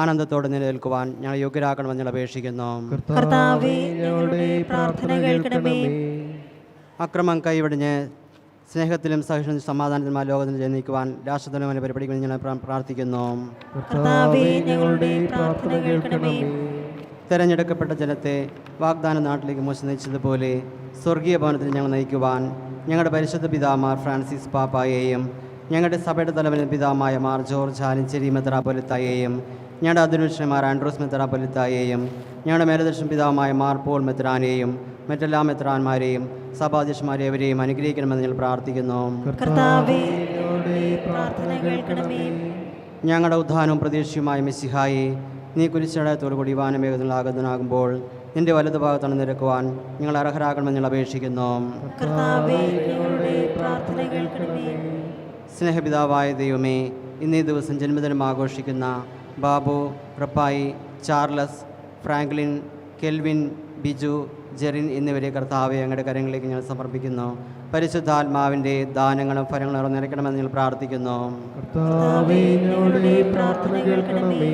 ആനന്ദത്തോടെ നിലനിൽക്കുവാൻ ഞങ്ങൾ യോഗ്യരാക്കണമെന്ന് ഞങ്ങൾ അപേക്ഷിക്കുന്നു. കർത്താവേ, ഞങ്ങളുടെ പ്രാർത്ഥന കേൾക്കണമേ. അക്രമം കൈവടിഞ്ഞ് സ്നേഹത്തിലും സഹിഷ്ണു സമാധാനത്തിലുമായ ലോകത്തിൽ ജനിക്കുവാൻ രാഷ്ട്രതലമായ പരിപാടികളിൽ ഞങ്ങൾ പ്രാർത്ഥിക്കുന്നു. കർത്താവേ, ഞങ്ങളുടെ പ്രാർത്ഥന കേൾക്കണമേ. തെരഞ്ഞെടുക്കപ്പെട്ട ജനത്തെ വാഗ്ദാന നാട്ടിലേക്ക് മോശം നയിച്ചതുപോലെ സ്വർഗീയ ഭവനത്തിൽ ഞങ്ങൾ നയിക്കുവാൻ ഞങ്ങളുടെ പരിശുദ്ധ പിതാമാർ ഫ്രാൻസിസ് പാപ്പായെയും ഞങ്ങളുടെ സഭയുടെ തലവൻ പിതാമായ മാർ ജോർജ് ആലഞ്ചേരി മെത്രാപ്പൊലിത്തായെയും ഞങ്ങളുടെ അധ്യക്ഷന്മാർ ആൻഡ്രോസ് മെത്രാപ്പൊലിത്തായെയും ഞങ്ങളുടെ മേലധ്യക്ഷൻ പിതാവായ മാർ പോൾ മെത്രാനെയും മറ്റെല്ലാ മെത്രാന്മാരെയും സഭാധ്യക്ഷന്മാരെ അവരെയും അനുഗ്രഹിക്കണമെന്ന് ഞങ്ങൾ പ്രാർത്ഥിക്കുന്നു. കർത്താവേ, ഞങ്ങളുടെ പ്രാർത്ഥന കേൾക്കണമേ. ഞങ്ങളുടെ ഉദ്ധാനവും പ്രതീക്ഷയുമായ മിശിഹായെ, നീ കുരിശടയത്തോടുകൂടി വാനമേഘത്തിലാകുന്നതാകുമ്പോൾ നിന്റെ വലതു ഭാഗത്താണ് നിരക്കുവാൻ ഞങ്ങൾ അർഹരാകണമെന്ന് ഞങ്ങൾ അപേക്ഷിക്കുന്നു. കർത്താവേ, ഞങ്ങളുടെ പ്രാർത്ഥന കേൾക്കണമേ. സ്നേഹപിതാവായ ദൈവമേ, ഇന്നീ ദിവസം ജന്മദിനം ആഘോഷിക്കുന്ന Babu, Rappai, Charles, Franklin, kelvin, Biju, Jerin എന്നിവരെ കർത്താവെ ഞങ്ങളുടെ കരങ്ങളിലേക്ക് ഞങ്ങൾ സമർപ്പിക്കുന്നു. പരിശുദ്ധാത്മാവിൻ്റെ ദാനങ്ങളും ഫലങ്ങളും നിറയ്ക്കണമെന്ന് ഞങ്ങൾ പ്രാർത്ഥിക്കുന്നു. കർത്താവേ, ഞങ്ങളുടെ പ്രാർത്ഥന കേൾക്കണമേ.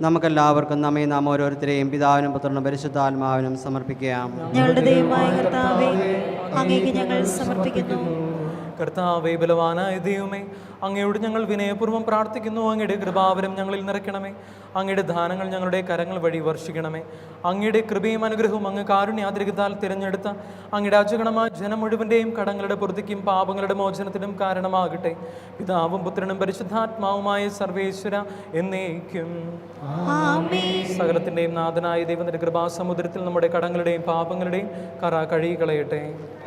നമുക്കെല്ലാവർക്കും നമ്മെ നാം ഓരോരുത്തരെയും പിതാവിനും പുത്രനും പരിശുദ്ധാത്മാവിനും സമർപ്പിക്കാം. ഞങ്ങളുടെ ദൈവമായ കർത്താവേ, അങ്ങേക്ക് ഞങ്ങൾ സമർപ്പിക്കുന്നു. കർത്താവേ, ബലവാനായ ദൈവമേ, അങ്ങയോട് ഞങ്ങൾ വിനയപൂർവ്വം പ്രാർത്ഥിക്കുന്നു. അങ്ങയുടെ കൃപാവരം ഞങ്ങളിൽ നിറയ്ക്കണമേ. അങ്ങയുടെ ദാനങ്ങൾ ഞങ്ങളുടെ കരങ്ങൾ വഴി വർഷിക്കണമേ. അങ്ങയുടെ കൃപയും അനുഗ്രഹവും അങ്ങ് കാരുണ്യാതിരികത്താൽ തിരഞ്ഞെടുത്ത അങ്ങയുടെ അജഗണമായ ജനം മുഴുവൻ്റെയും കടങ്ങളുടെ പൊറുതിക്കും പാപങ്ങളുടെ മോചനത്തിനും കാരണമാകട്ടെ. പിതാവും പുത്രനും പരിശുദ്ധാത്മാവുമായ സർവേശ്വര എന്നേക്കും ആമേൻ. സകലത്തിൻ്റെയും നാഥനായ ദൈവത്തിൻ്റെ കൃപാസമുദ്രത്തിൽ നമ്മുടെ കടങ്ങളുടെയും പാപങ്ങളുടെയും കറ കഴുകിക്കളയട്ടെ.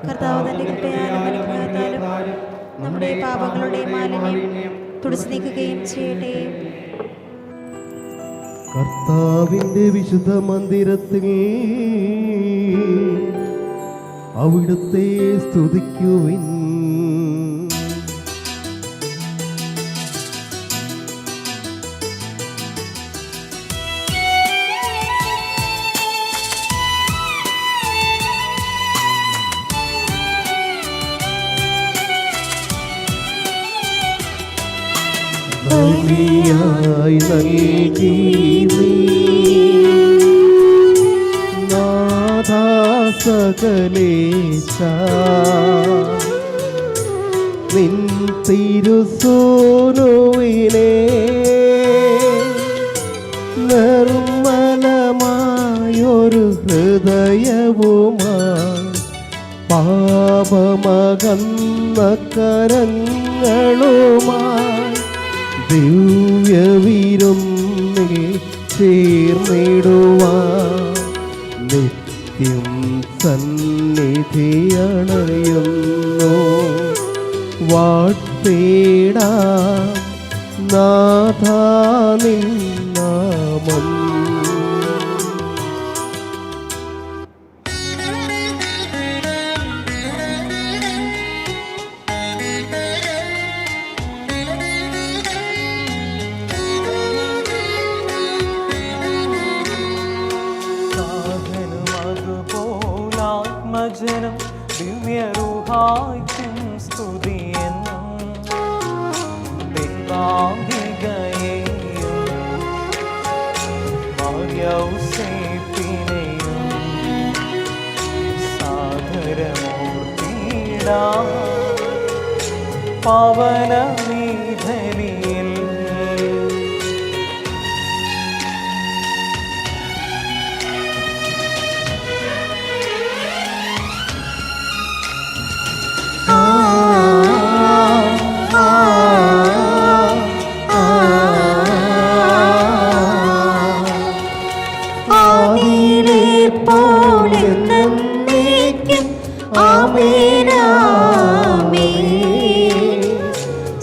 കർത്താവ് തന്റെ കൃപയാലും അനുഗ്രഹത്താലും നമ്മുടെ പാപങ്ങളുടെ മാലിന്യം തുടച്ചു നീക്കുകയും ചെയ്യട്ടെ. കർത്താവിൻ്റെ വിശുദ്ധ മന്ദിരത്തിൽ അവിടുത്തെ സ്തുതിക്കുവിൻ. ബലിയായി നൽകി നാഥാ സകലേശ നിൻ തിരുസോനുവിനെ നിർമ്മലമായൊരു ഹൃദയവുമായി പാപമകന്ന കരങ്ങളുമായി ദിവ്യവിരുന്നിൽ ചേർന്നിടുവാൻ നിത്യം സന്നിധിയണയുന്നു. വാഴ്ത്തേടാം നാഥാ നിൻ നാമം. പവനമീ ബലിയിൽ.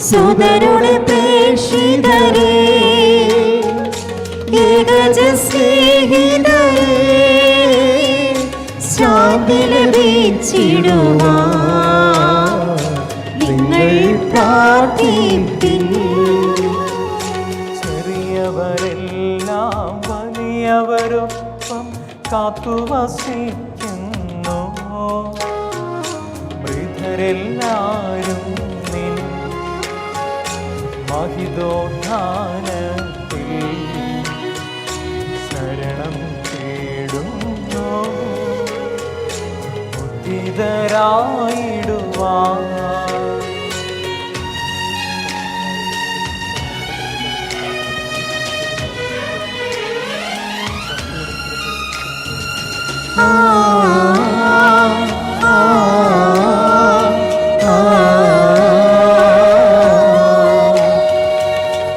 സുതരുടെ പ്രേക്ഷിതരേ, ഏകജ സ്നേഹിതരേ, ശാന്തി ലഭിച്ചിടുവാൻ നിങ്ങൾ പ്രാർത്ഥിപ്പിൻ. ചെറിയവരെല്ലാം വലിയവരൊപ്പം കാത്തുവസിക്കുന്നു. മൃതരെല്ലാരും നിൻ മഹിതോദ്ധാനത്തിൽ ശരണം തേടുന്നു. ഉദ്ധിതരായിടുവാൻ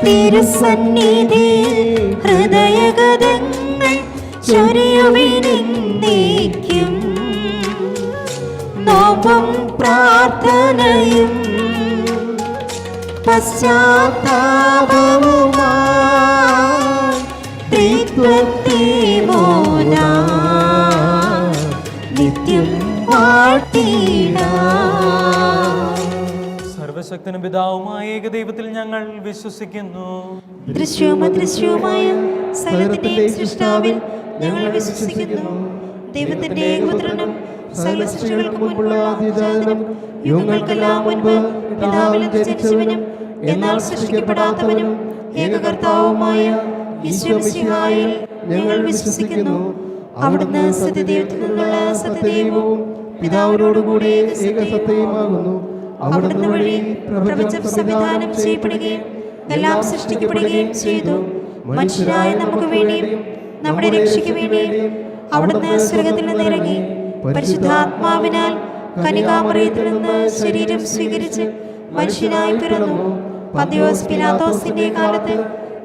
തിരുസന്നിധി ഹൃദയഗതങ്ങൾ ചൊരിയുവിനെന്നേക്കും. നോമ്പും പ്രാർത്ഥനയും പശ്ചാത്താപവുമായി ത്രിത്വത്തെ മോദാം നിത്യം വാഴ്ത്തിടാം. സർവശക്തനും പിതാവുമായ ഏകദൈവത്തിൽ ഞങ്ങൾ വിശ്വസിക്കുന്നു. ദൃശ്യവും അദൃശ്യവുമായ സകലത്തിന്റെയും സൃഷ്ടാവിൽ ഞങ്ങൾ വിശ്വസിക്കുന്നു. ദൈവത്തിന്റെ ഏകപുത്രനും സകല സൃഷ്ടികൾക്ക് മുൻപുള്ള ആദ്യജാതനും യുഗങ്ങൾക്കെല്ലാം മുൻപ് പിതാവിൽ നിന്ന് ജനിച്ചവനും എന്നാൽ സൃഷ്ടിക്കപ്പെടാത്തവനും ഏകകർത്താവുമായ ഈശോമിശിഹായിൽ ഞങ്ങൾ വിശ്വസിക്കുന്നു. അവിടുന്ന് സത്യദൈവത്തിൽ നിന്നുള്ള സത്യദൈവവും പിതാവിനോടുകൂടി ഏകസത്യവുമാകുന്നു. അവിടുന്ന് വഴി പ്രപഞ്ചം സംവിധാനം ചെയ്യപ്പെടുകയും എല്ലാം സൃഷ്ടിക്കപ്പെടുകയും ചെയ്തു. മനുഷ്യരായ നമുക്ക് വേണ്ടിയും നമ്മുടെ രക്ഷയ്ക്ക് വേണ്ടിയും അവിടുന്ന് സ്വർഗ്ഗത്തിൽ നിന്ന് ഇറങ്ങി പരിശുദ്ധാത്മാവിനാൽ കന്യകാമറിയത്തിൽ നിന്ന് ശരീരം സ്വീകരിച്ച് മനുഷ്യനായി പിറന്നു. പന്തിയോസ് പിലാത്തോസിന്റെ കാലത്ത്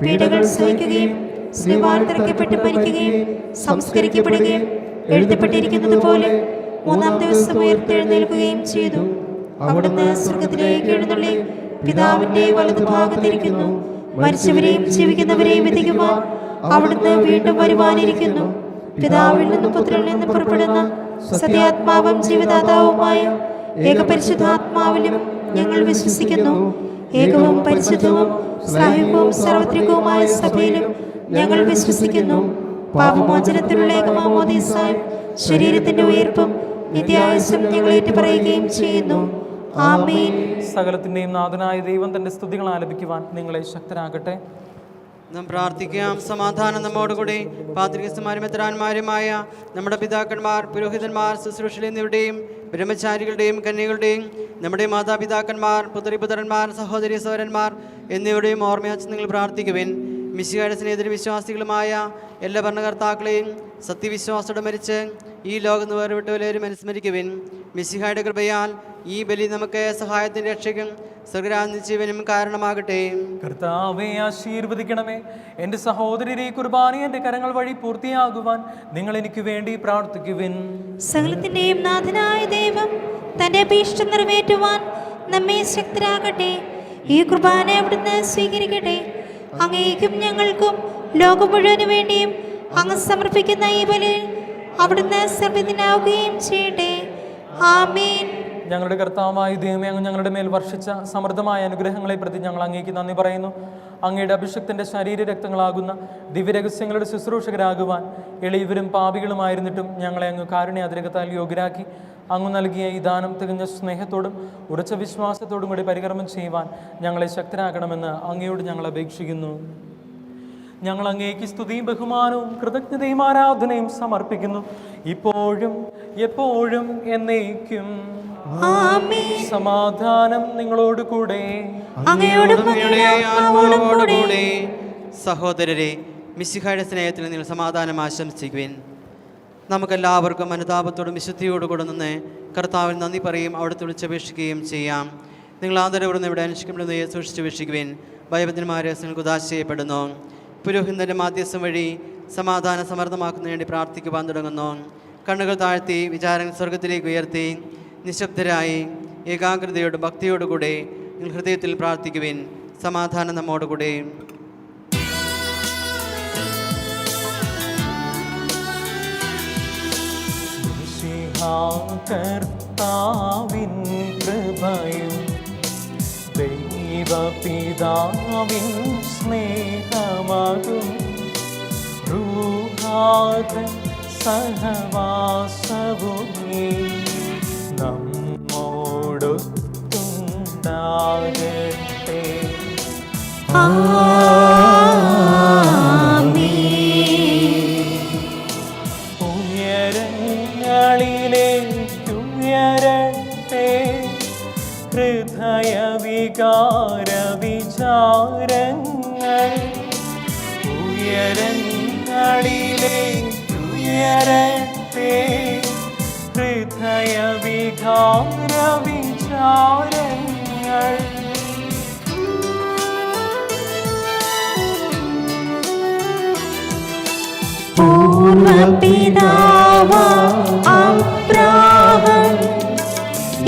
പീഡകൾ സഹിക്കുകയും സ്ലിവാൻ തറയ്ക്കപ്പെട്ട് മരിക്കുകയും സംസ്കരിക്കപ്പെടുകയും എഴുതപ്പെട്ടിരിക്കുന്നത് പോലെ മൂന്നാം ദിവസം ഉയർത്തെഴുന്നേൽക്കുകയും ചെയ്തു. അവിടുന്ന് സ്വർഗ്ഗത്തിലേക്ക് എഴുന്നള്ളി പിതാവിന്റെ വലതുഭാഗത്തിരിക്കുന്നു. മരിച്ചവരെയും ജീവിക്കുന്നവരെയും വിധിക്കുവാൻ അവിടുന്ന് വീണ്ടും വരുവാനിരിക്കുന്നു. പിതാവിൽ നിന്നും പുത്രനിൽ നിന്നും പുറപ്പെടുന്ന സത്യാത്മാവും ജീവദാതാവുമായ ഏകപരിശുദ്ധാത്മാവിലും ഞങ്ങൾ വിശ്വസിക്കുന്നു. ഏകവും പരിശുദ്ധവും സാഹിത്യവും സാർവത്രികവുമായ സഭയിലും ഞങ്ങൾ വിശ്വസിക്കുന്നു. പാപമോചനത്തിനുള്ള ഏകമാമോദീസായും ശരീരത്തിന്റെ ഉയർപ്പും നിത്യായുസ്സും ഞങ്ങൾ ഏറ്റുപറയുകയും ചെയ്യുന്നു. ആമേൻ. സകലത്തിന്റെയും നാഥനായ ദൈവം തന്റെ സ്തുതികൾ ആലപിക്കുവാൻ നിങ്ങളെ ശക്തരാകട്ടെ. നാം പ്രാർത്ഥിക്കാം. സമാധാനം നമ്മോടുകൂടി. പാത്രികസ്മാരും മെത്രാന്മാരുമായ നമ്മുടെ പിതാക്കന്മാർ, പുരോഹിതന്മാർ, ശുശ്രൂഷകൾ എന്നിവരുടെയും ബ്രഹ്മചാരികളുടെയും കന്യകളുടെയും നമ്മുടെ മാതാപിതാക്കന്മാർ, പുത്രിപുത്രന്മാർ, സഹോദരി സഹോദരന്മാർ എന്നിവരുടെയും ഓർമ്മയച്ച് നിങ്ങൾ പ്രാർത്ഥിക്കുവിൻ. മിശിഹായുടെ സ്നേഹിതരും വിശ്വാസികളുമായ എല്ലാ ഭരണകർത്താക്കളെയും സത്യവിശ്വാസത്തോടെ മരിച്ച് ഈ ലോകം വേർവിട്ടവരെയും അനുസ്മരിക്കുവിൻ. മിശിഹായുടെ കൃപയാൽ ഈ ബലി നമുക്ക് സഹായത്തിൻ്റെ രക്ഷയ്ക്കും സ്വർഗ്ഗരാജ്യജീവനും കാരണമാകട്ടെ. കർത്താവേ, ആശീർവദിക്കണമേ. എൻ്റെ സഹോദരരെ കുർബാന എൻ്റെ കരങ്ങൾ വഴി പൂർത്തിയാകുവാൻ നിങ്ങൾ എനിക്ക് വേണ്ടി പ്രാർത്ഥിക്കുവിൻ. സകലത്തിന്റെയും നാഥനായ ദൈവം തന്റെ അഭീഷ്ടം നിറവേറ്റുവാൻ നമ്മെ ശക്തരാകട്ടെ. ഈ കുർബാന അവിടുന്ന് സ്വീകരിക്കട്ടെ. അങ്ങേക്കും ഞങ്ങൾക്കും ലോകം മുഴുവനു വേണ്ടിയും അങ്ങ് സമർപ്പിക്കുന്ന ഈ ബലിയിൽ അവിടുന്ന് സർവ്വതിനാവുകയും ചെയ്യട്ടെ. ആമേൻ. ഞങ്ങളുടെ കർത്താവായ ദൈവമേ, അങ്ങ് ഞങ്ങളുടെ മേൽ വർഷിച്ച സമൃദ്ധമായ അനുഗ്രഹങ്ങളെ പ്രതി ഞങ്ങൾ അങ്ങേക്ക് നന്ദി പറയുന്നു. അങ്ങയുടെ അഭിഷക്തൻ്റെ ശരീരരക്തങ്ങളാകുന്ന ദിവ്യരഹസ്യങ്ങളുടെ ശുശ്രൂഷകരാകുവാൻ എളിയവരും പാപികളുമായിരുന്നിട്ടും ഞങ്ങളെ അങ്ങ് കാരുണ്യാതിരകത്താൽ യോഗ്യരാക്കി അങ്ങ് നൽകിയ ഈ ദാനം തികഞ്ഞ സ്നേഹത്തോടും ഉറച്ച വിശ്വാസത്തോടും കൂടി പരികർമ്മം ചെയ്യുവാൻ ഞങ്ങളെ ശക്തരാക്കണമെന്ന് അങ്ങയോട് ഞങ്ങൾ അപേക്ഷിക്കുന്നു. ഞങ്ങൾ അങ്ങേക്ക് സ്തുതിയും ബഹുമാനവും കൃതജ്ഞതയും ആരാധനയും സമർപ്പിക്കുന്നു, ഇപ്പോഴും എപ്പോഴും എന്നേക്കും. ആമേൻ. സമാധാനം നിങ്ങളോട് കൂടെ. അങ്ങയോടും അങ്ങയുടെ ആത്മാവോടും കൂടെ. സഹോദരരെ, മിശിഹായുടെ സ്നേഹത്തിൽ നിങ്ങൾ സമാധാനം ആശംസിക്കുവിൻ. നമുക്കെല്ലാവർക്കും അനുതാപത്തോടും വിശുദ്ധിയോടുകൂടെ നിന്ന് കർത്താവിൽ നന്ദി പറയും അവിടുത്തെ വിളിച്ചപേക്ഷിക്കുകയും ചെയ്യാം. നിങ്ങൾ ആദരവോടുന്ന് ഇവിടെ അനുഷ്ഠിക്കപ്പെടുന്നവയെ സൂക്ഷിച്ച് വീക്ഷിക്കുവിൻ. ഭയഭദ്രന്മാരെ ഉദാശ ചെയ്യപ്പെടുന്നു. പുരോഹിതൻ്റെ മാധ്യസ്ഥം വഴി സമാധാനം സമർത്ഥമാക്കുന്നതിന് വേണ്ടി പ്രാർത്ഥിക്കുവാൻ തുടങ്ങുന്നു. കണ്ണുകൾ താഴ്ത്തി വിചാരങ്ങൾ സ്വർഗത്തിലേക്ക് ഉയർത്തി നിശബ്ദരായി ഏകാഗ്രതയോടും ഭക്തിയോടുകൂടെ നിങ്ങൾ ഹൃദയത്തിൽ പ്രാർത്ഥിക്കുവിൻ. സമാധാനം നമ്മോടുകൂടെ. കർത്താവിൻ കൃപയും ദൈവപിതാവിൻ സ്നേഹമാകും റൂഹാതൻ സഹവാസവുമേ നമ്മോടൊത്തുണ്ടാകട്ടെ. ഉയരങ്ങളിലേക്കുയരട്ടെ ഹൃദയ വികാര വിചാരങ്ങൾ. ഉയരങ്ങളിലേക്കുയരട്ടെ ഹൃദയ വികാര വിചാരങ്ങൾ. പൂർവപിതാവ അബ്രാഹാം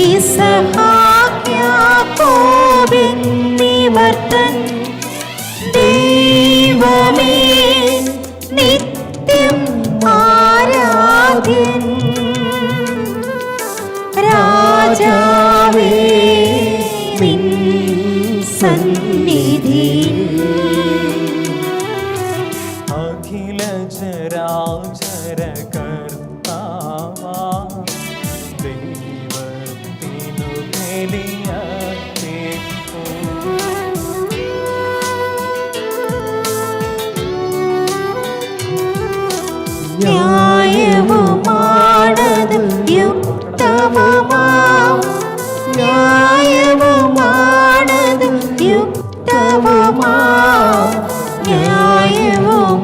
ഇസ്ഹാക്ക് യാക്കോബ് എന്നിവർ തൻ ദൈവമേ നിത്യം ആരാധ്യൻ. രാജാവേ നിൻ സന്നിധിയിൽ അഖില ചരാചര കർത്താവാ ദൈവത്തിനു ബലിയർപ്പിപ്പൂ. ന്യായവുമാണത് യുക്തവുമാം. ന്യായവുമാണത് യുക്തവുമാം. ന്യായവുമാണത്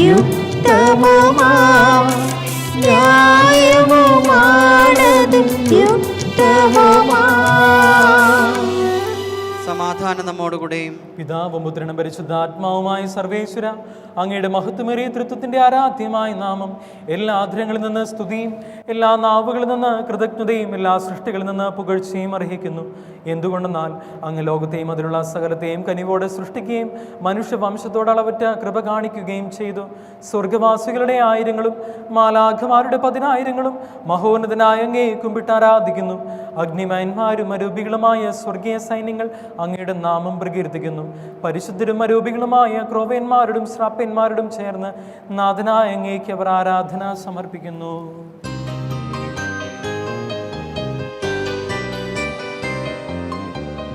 യുക്തവുമാം. ന്യായവുമാണത് യുക്തവുമാം. സമാധാനം നമ്മോടുകൂടെയും. പിതാവും പുത്രനും പരിശുദ്ധാത്മാവുമായ സർവേശ്വര, അങ്ങയുടെ മഹത്വമേറിയ തൃത്വത്തിന്റെ ആരാധ്യമായ നാമം എല്ലാ ആദരങ്ങളിൽ നിന്ന് സ്തുതിയും എല്ലാ നാവുകളിൽ നിന്ന് കൃതജ്ഞതയും എല്ലാ സൃഷ്ടികളിൽ നിന്ന് പുകഴ്ചയും അർഹിക്കുന്നു. എന്തുകൊണ്ടെന്നാൽ അങ്ങ് ലോകത്തെയും അതിലുള്ള സകലത്തെയും കനിവോടെ സൃഷ്ടിക്കുകയും മനുഷ്യവംശത്തോട് അളവറ്റ കൃപ കാണിക്കുകയും ചെയ്തു. സ്വർഗവാസികളുടെ ആയിരങ്ങളും മാലാഖമാരുടെ 10,000 മഹോന്നതനായ അങ്ങയെ കുമ്പിട്ടാരാധിക്കുന്നു. അഗ്നിമയന്മാരും അരൂപികളുമായ സ്വർഗീയ സൈന്യങ്ങൾ അങ്ങയുടെ നാമം പ്രകീർത്തിക്കുന്നു. പരിശുദ്ധരും അരൂപികളുമായ ക്രോവേന്മാരോടും ശ്രാപ്യന്മാരോടും ചേർന്ന് നാഥനായ അങ്ങേക്ക് അവർ ആരാധന സമർപ്പിക്കുന്നു.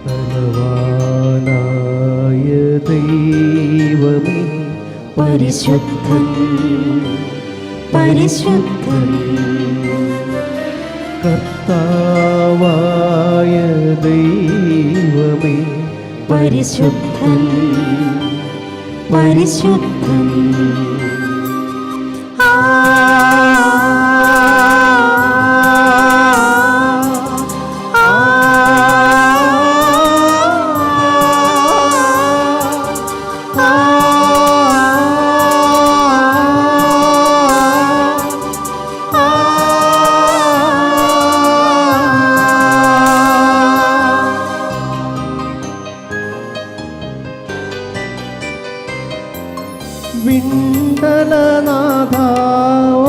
ബലവാനായ ദൈവമേ പരിശുദ്ധൻ പരിശുദ്ധൻ. കർത്താവായ ദൈവമേ പരിശുദ്ധൻ പരിശുദ്ധൻ. വിണ്ടലനാഥ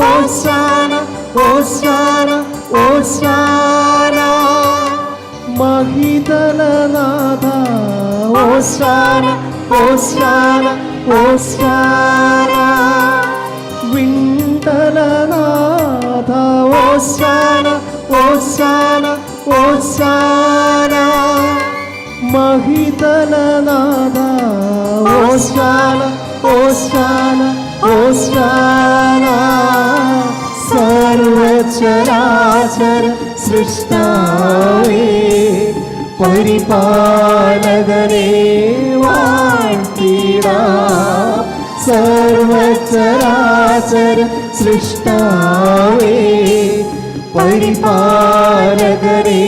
ഓശാന ഓശാന ഓശാന. മഹിതലനാഥ ഓശാന ഓശാന ഓശാന. വിണ്ടലനാഥ ഓശാന ഓശാന ഓശാന. മഹിതലനാഥ ഓശാന ഓശാന ഓശാന. സർവചരാചര സൃഷ്ടാവേ പരിപാലകനെ വാഴ്ത്തിടാം. സർവചരാചര സൃഷ്ടാവേ പരിപാലകനെ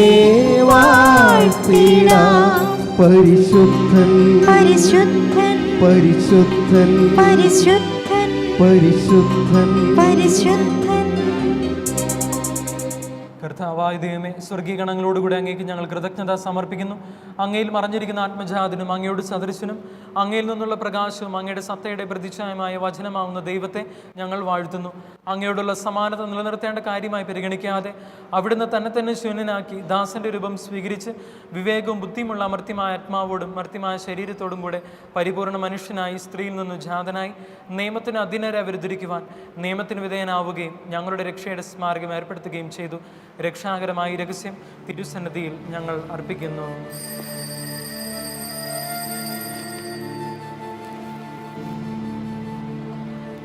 വാഴ്ത്തിടാം. പരിശുദ്ധൻ പരിശുദ്ധൻ പരിശുദ്ധൻ പരിശുദ്ധൻ പരിശുദ്ധൻ പരിശുദ്ധൻ. കർത്താവായ ദൈവമേ, സ്വർഗീയ ഗണങ്ങളോടുകൂടി അങ്ങേക്ക് ഞങ്ങൾ കൃതജ്ഞത സമർപ്പിക്കുന്നു. അങ്ങയിൽ മറഞ്ഞിരിക്കുന്ന ആത്മജാതനും അങ്ങയോട് സദൃശനും അങ്ങയിൽ നിന്നുള്ള പ്രകാശവും അങ്ങയുടെ സത്തയുടെ പ്രതിച്ഛായമായ വചനമാവുന്ന ദൈവത്തെ ഞങ്ങൾ വാഴ്ത്തുന്നു. അങ്ങയോടുള്ള സമാനത നിലനിർത്തേണ്ട കാര്യമായി പരിഗണിക്കാതെ അവിടുന്ന് തന്നെ ശൂന്യനാക്കി ദാസന്റെ രൂപം സ്വീകരിച്ച് വിവേകവും ബുദ്ധിയുമുള്ള അമർത്യമായ ആത്മാവോടും മർത്യമായ ശരീരത്തോടും കൂടെ പരിപൂർണ്ണ മനുഷ്യനായി സ്ത്രീയിൽ നിന്ന് ജാതനായി നിയമത്തിന് അധീനരെ വിരുദ്ധരിക്കുവാൻ നിയമത്തിന് വിധേയനാവുകയും ഞങ്ങളുടെ രക്ഷയുടെ സ്മാരകം ഏർപ്പെടുത്തുകയും ചെയ്തു. രക്ഷാകരമായ രഹസ്യം തിരുസന്നിധിയിൽ ഞങ്ങൾ അർപ്പിക്കുന്നു.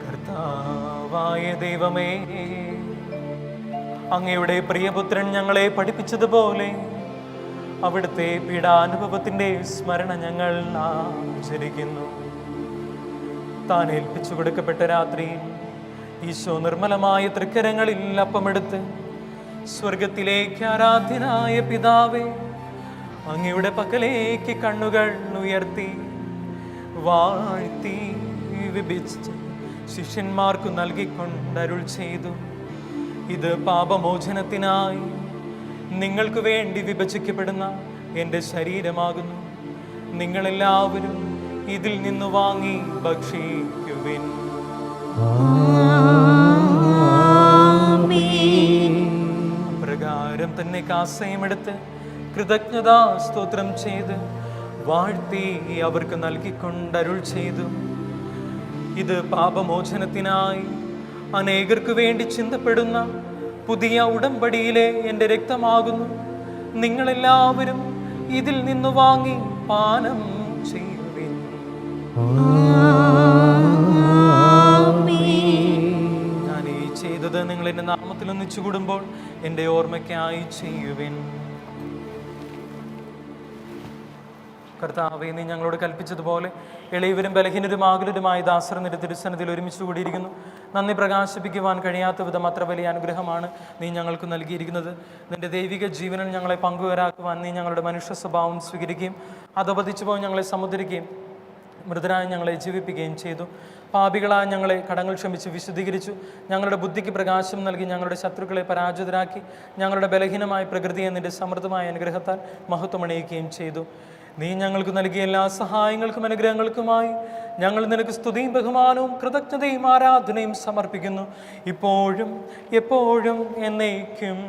കർത്താവായ ദൈവമേ, അങ്ങയുടെ പ്രിയപുത്രൻ ഞങ്ങളെ പഠിപ്പിച്ചതുപോലെ അവിടുത്തെ പീഡാനുഭവത്തിൻ്റെ സ്മരണ ഞങ്ങൾ ആചരിക്കുന്നു. താൻ ഏൽപ്പിച്ചു കൊടുക്കപ്പെട്ട രാത്രിയിൽ ഈശോ നിർമ്മലമായ തൃക്കരങ്ങളിൽ അപ്പമെടുത്ത് സ്വർഗത്തിലേക്ക് ആരാധ്യനായ പിതാവേ, അങ്ങയുടെ പക്കലേക്ക് കണ്ണുകൾ ഉയർത്തി വാഴ്ത്തി വിഭജിച്ച് ശിഷ്യന്മാർക്കു നൽകിക്കൊണ്ടരുൾ ചെയ്തു, ഇത് പാപമോചനത്തിനായി നിങ്ങൾക്ക് വേണ്ടി വിഭജിക്കപ്പെടുന്ന എൻ്റെ ശരീരമാകുന്നു. നിങ്ങളെല്ലാവരും ഇതിൽ നിന്ന് വാങ്ങി ഭക്ഷിക്കുവിൻ. പ്രകാരം തന്നെ കാസയുമെടുത്ത് കൃതജ്ഞതാ സ്തോത്രം ചെയ്ത് വാഴ്ത്തി അവർക്ക് നൽകിക്കൊണ്ടരുൾ ചെയ്തു, ഇത് പാപമോചനത്തിനായി അനേകർക്ക് വേണ്ടി ചിന്തപ്പെടുന്ന പുതിയ ഉടമ്പടിയിലെ എൻ്റെ രക്തമാകുന്നു. നിങ്ങളെല്ലാവരും ഇതിൽ നിന്ന് വാങ്ങി പാനം ചെയ്യുവിൻ. ഞാൻ ഈ ചെയ്തത് നിങ്ങൾ എൻ്റെ നാമത്തിൽ ഒന്നിച്ചു കൂടുമ്പോൾ എൻ്റെ ഓർമ്മയ്ക്കായി ചെയ്യുവിൻ. കർത്താവേ, നീ ഞങ്ങളോട് കൽപ്പിച്ചതുപോലെ എളിയവരും ബലഹീനരും ആകുലരുമായ ദാസർ നിന്റെ തിരുസന്നിധിയിൽ ഒരുമിച്ച് കൂടിയിരിക്കുന്നു. നന്ദി പ്രകാശിപ്പിക്കുവാൻ കഴിയാത്ത വിധം അത്ര വലിയ അനുഗ്രഹമാണ് നീ ഞങ്ങൾക്ക് നൽകിയിരിക്കുന്നത്. നിന്റെ ദൈവിക ജീവനിൽ ഞങ്ങളെ പങ്കുവരാക്കുവാൻ നീ ഞങ്ങളുടെ മനുഷ്യ സ്വഭാവം സ്വീകരിക്കുകയും അതപതിച്ചു പോയി ഞങ്ങളെ സമുദ്രിക്കുകയും മൃതരായി ഞങ്ങളെ ജീവിപ്പിക്കുകയും ചെയ്തു. പാപികളായ ഞങ്ങളെ കടങ്ങൾ ക്ഷമിച്ച് വിശുദ്ധീകരിച്ചു. ഞങ്ങളുടെ ബുദ്ധിക്ക് പ്രകാശം നൽകി ഞങ്ങളുടെ ശത്രുക്കളെ പരാജിതരാക്കി ഞങ്ങളുടെ ബലഹീനമായ പ്രകൃതിയെ നിന്റെ സമൃദ്ധമായ അനുഗ്രഹത്താൽ മഹത്വമണിയിക്കുകയും ചെയ്തു. നീ ഞങ്ങൾക്ക് നൽകിയ എല്ലാ സഹായങ്ങൾക്കും അനുഗ്രഹങ്ങൾക്കുമായി ഞങ്ങൾ നിനക്ക് സ്തുതിയും ബഹുമാനവും കൃതജ്ഞതയും ആരാധനയും സമർപ്പിക്കുന്നു, ഇപ്പോഴും എപ്പോഴും എന്നേക്കും.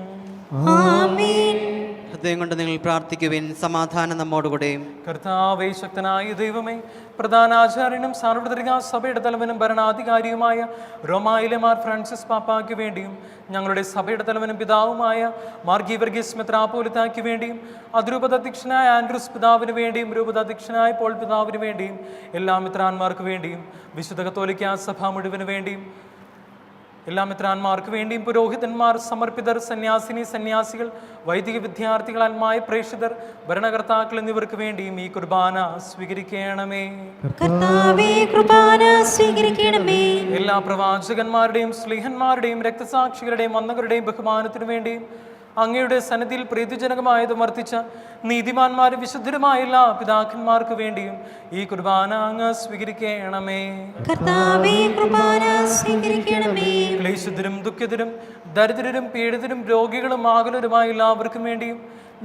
ഹൃദയം കൊണ്ട് നിങ്ങൾ പ്രാർത്ഥിക്കുവിൻ. സമാധാനം നമ്മോടുകൂടെ. കർത്താവേ, ശക്തനായ ദൈവമേ, പ്രധാനാചാര്യനും സാർവത്രിക സഭയുടെ തലവനും ഭരണാധികാരിയുമായ റോമായിലെ മാർ ഫ്രാൻസിസ് പാപ്പായ്ക്ക് വേണ്ടിയും ഞങ്ങളുടെ സഭയുടെ തലവനും പിതാവുമായ മാർ ഗീവർഗീസ് മെത്രാപ്പോലിത്തായ്ക്ക് വേണ്ടിയും അതിരൂപതാധ്യക്ഷനായ ആൻഡ്രൂസ് പിതാവിന് വേണ്ടിയും രൂപതാധ്യക്ഷനായ പോൾ പിതാവിന് വേണ്ടിയും എല്ലാ മിത്രാന്മാർക്ക് വേണ്ടിയും വിശുദ്ധ കത്തോലിക്കാ സഭ മുഴുവന് വേണ്ടിയും എല്ലാ മിത്രാന്മാർക്ക് വേണ്ടിയും പുരോഹിതന്മാർ, സമർപ്പിതർ, സന്യാസിനി സന്യാസികൾ, വൈദിക വിദ്യാർത്ഥികൾ, ആത്മായ പ്രേക്ഷിതർ, ഭരണകർത്താക്കൾ എന്നിവർക്ക് വേണ്ടിയും ഈ കുർബാന സ്വീകരിക്കണമേ. എല്ലാ പ്രവാചകന്മാരുടെയും സ്ലീഹന്മാരുടെയും രക്തസാക്ഷികളുടെയും വന്ദകരുടെയും ബഹുമാനത്തിനു വേണ്ടിയും അങ്ങയുടെ സന്നിധിയിൽ പ്രീതിജനകമായത് വർത്തിച്ച നീതിമാന്മാരും വിശുദ്ധരുമായ എല്ലാ പിതാക്കന്മാർക്ക് വേണ്ടിയും ഈ കുർബാന അങ്ങ് സ്വീകരിക്കണമേ. ക്ലേശിതരും ദുഃഖിതരും ദരിദ്രരും പീഡിതരും രോഗികളും ആകുലരുമായ എല്ലാവർക്കും വേണ്ടിയും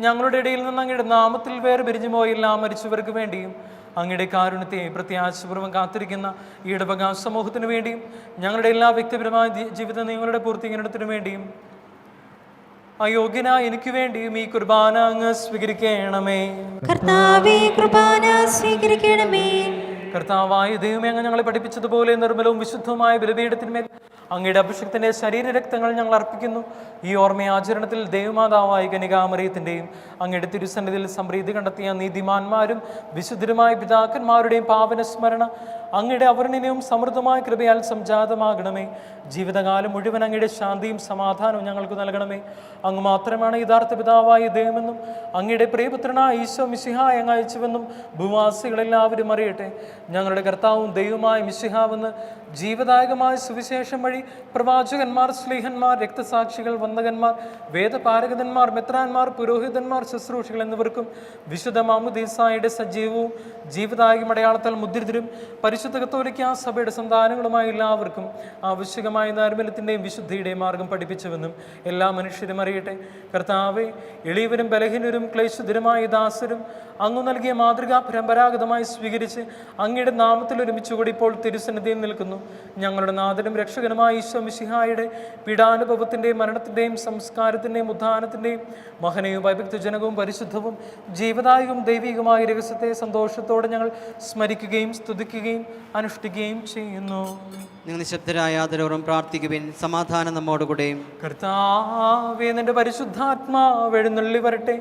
ഞങ്ങളുടെ ഇടയിൽ നിന്ന് അങ്ങയുടെ നാമത്തിൽ വേറെ പിരിഞ്ഞുപോയ എല്ലാ മരിച്ചവർക്ക് വേണ്ടിയും അങ്ങയുടെ കാരുണ്യത്തെ പ്രത്യാശപൂർവ്വം കാത്തിരിക്കുന്ന ഈ ഇടവക സമൂഹത്തിന് വേണ്ടിയും ഞങ്ങളുടെ എല്ലാ വ്യക്തിപരമായ ജീവിത നിയമങ്ങളുടെ പൂർത്തീകരണത്തിനു വേണ്ടിയും അയോഗ്യനായ എനിക്ക് വേണ്ടിയും ഈ കുർബാന അങ്ങ് സ്വീകരിക്കണമേ. കർത്താവായ ദൈവമേ, അങ്ങ് ഞങ്ങളെ പഠിപ്പിച്ചതുപോലെ നിർമ്മലവും വിശുദ്ധവുമായ ബലിപീഠത്തിന്മേൽ അങ്ങയുടെ അഭിഷേകത്തിന്റെ ശരീരരക്തങ്ങൾ ഞങ്ങൾ അർപ്പിക്കുന്നു. ഈ ഓർമ്മയാചരണത്തിൽ ദൈവമാതാവായ കന്യകാമറിയത്തിൻ്റെയും അങ്ങയുടെ തിരുസന്നിധിയിൽ സംപ്രീതി കണ്ടെത്തിയ നീതിമാന്മാരും വിശുദ്ധരുമായ പിതാക്കന്മാരുടെയും പാവന സ്മരണ അങ്ങയുടെ അവർണ്ണനവും സമൃദ്ധമായ കൃപയാൽ സംജാതമാകണമേ. ജീവിതകാലം മുഴുവൻ അങ്ങയുടെ ശാന്തിയും സമാധാനവും ഞങ്ങൾക്ക് നൽകണമേ. അങ്ങ് മാത്രമാണ് യഥാർത്ഥ പിതാവായ ദൈവമെന്നും അങ്ങയുടെ പ്രിയപുത്രനായ ഈശോ മിശിഹായ അങ്ങ് അയച്ചുവെന്നും ഭൂവാസികളെല്ലാവരും അറിയട്ടെ. ഞങ്ങളുടെ കർത്താവും ദൈവമായ മിശിഹാവെന്ന് ജീവദായകമായ സുവിശേഷം വഴി പ്രവാചകന്മാർ, സ്ലീഹന്മാർ, രക്തസാക്ഷികൾ, വന്ദകന്മാർ, വേദപാരഗതന്മാർ, മെത്രാന്മാർ, പുരോഹിതന്മാർ, ശുശ്രൂഷികൾ എന്നിവർക്കും വിശുദ്ധ മാമുദീസായുടെ സജീവവും ജീവദായകം അടയാളത്താൽ മുദ്രിതരും പരിശുദ്ധ കത്തോലിക്കാ സഭയുടെ സന്താനങ്ങളുമായ എല്ലാവർക്കും ആവശ്യകമായ നൈർമല്യത്തിൻ്റെയും വിശുദ്ധിയുടെയും മാർഗം പഠിപ്പിച്ചുവെന്നും എല്ലാ മനുഷ്യരും അറിയട്ടെ. കർത്താവെ, എളിയവരും ബലഹീനരും ക്ലേശുതരുമായ ദാസരും അങ്ങ് നൽകിയ മാതൃക പരമ്പരാഗതമായി സ്വീകരിച്ച് അങ്ങയുടെ നാമത്തിൽ ഒരുമിച്ചുകൂടി ഇപ്പോൾ തിരുസന്നിധിയിൽ നിൽക്കുന്നു. ഞങ്ങളുടെ നാഥനും രക്ഷകനുമായ ഈശോ മിശിഹായുടെ പീഡാനുഭവത്തിൻ്റെയും മരണത്തിൻ്റെയും സംസ്കാരത്തിൻ്റെയും ഉദ്ധാനത്തിൻ്റെയും മഹനയും ഭയഭക്തജനകവും പരിശുദ്ധവും ജീവദായകവും ദൈവികമായ രഹസ്യത്തെ സന്തോഷത്തോടെ ഞങ്ങൾ സ്മരിക്കുകയും സ്തുതിക്കുകയും അനുഷ്ഠിക്കുകയും ചെയ്യുന്നു. നിങ്ങൾ നിശബ്ദരായ ആദരവോറും പ്രാർത്ഥിക്കുവിൻ. സമാധാനം നമ്മോടുകൂടെ. കർത്താവേ, നിന്റെ പരിശുദ്ധാത്മാവ് എഴുന്നള്ളി വരട്ടെ.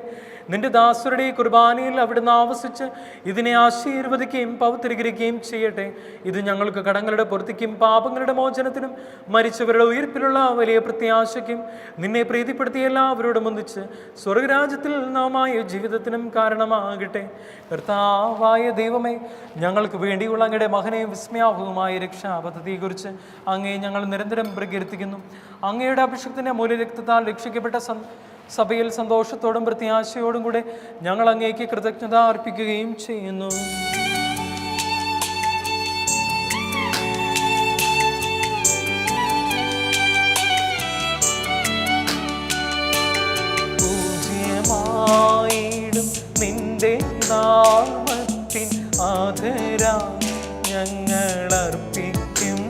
നിന്റെ ദാസരുടെ കുർബാനയിൽ അവിടുന്ന് ആവസിച്ച് ഇതിനെ ആശീർവദിക്കുകയും പവിത്രീകരിക്കുകയും ചെയ്യട്ടെ. ഇത് ഞങ്ങൾക്ക് കടങ്ങളുടെ പൊറുതിക്കും പാപങ്ങളുടെ മോചനത്തിനും മരിച്ചവരുടെ ഉയർപ്പിലുള്ള വലിയ പ്രത്യാശയ്ക്കും നിന്നെ പ്രീതിപ്പെടുത്തിയ എല്ലാവരോടും ഒന്നിച്ച് സ്വർഗരാജ്യത്തിൽ നാമായ ജീവിതത്തിനും കാരണമാകട്ടെ. കർത്താവായ ദൈവമേ, ഞങ്ങൾക്ക് വേണ്ടിയുള്ള അങ്ങയുടെ മഹനയും വിസ്മയാവഹവുമായ രക്ഷാപദ്ധതിയെക്കുറിച്ച് അങ്ങേ ഞങ്ങൾ നിരന്തരം പ്രകീർത്തിക്കുന്നു. അങ്ങയുടെ അഭിഷേകത്തിൻ്റെ മൂല്യരക്തത്താൽ രക്ഷിക്കപ്പെട്ട സഭയിൽ സന്തോഷത്തോടും പ്രത്യാശയോടും കൂടെ ഞങ്ങൾ അങ്ങേക്ക് കൃതജ്ഞത അർപ്പിക്കുകയും ചെയ്യുന്നു. പൂജ്യമായിടും നിന്റെ നാമത്തിൻ ആദരം ഞങ്ങൾ അർപ്പിക്കും.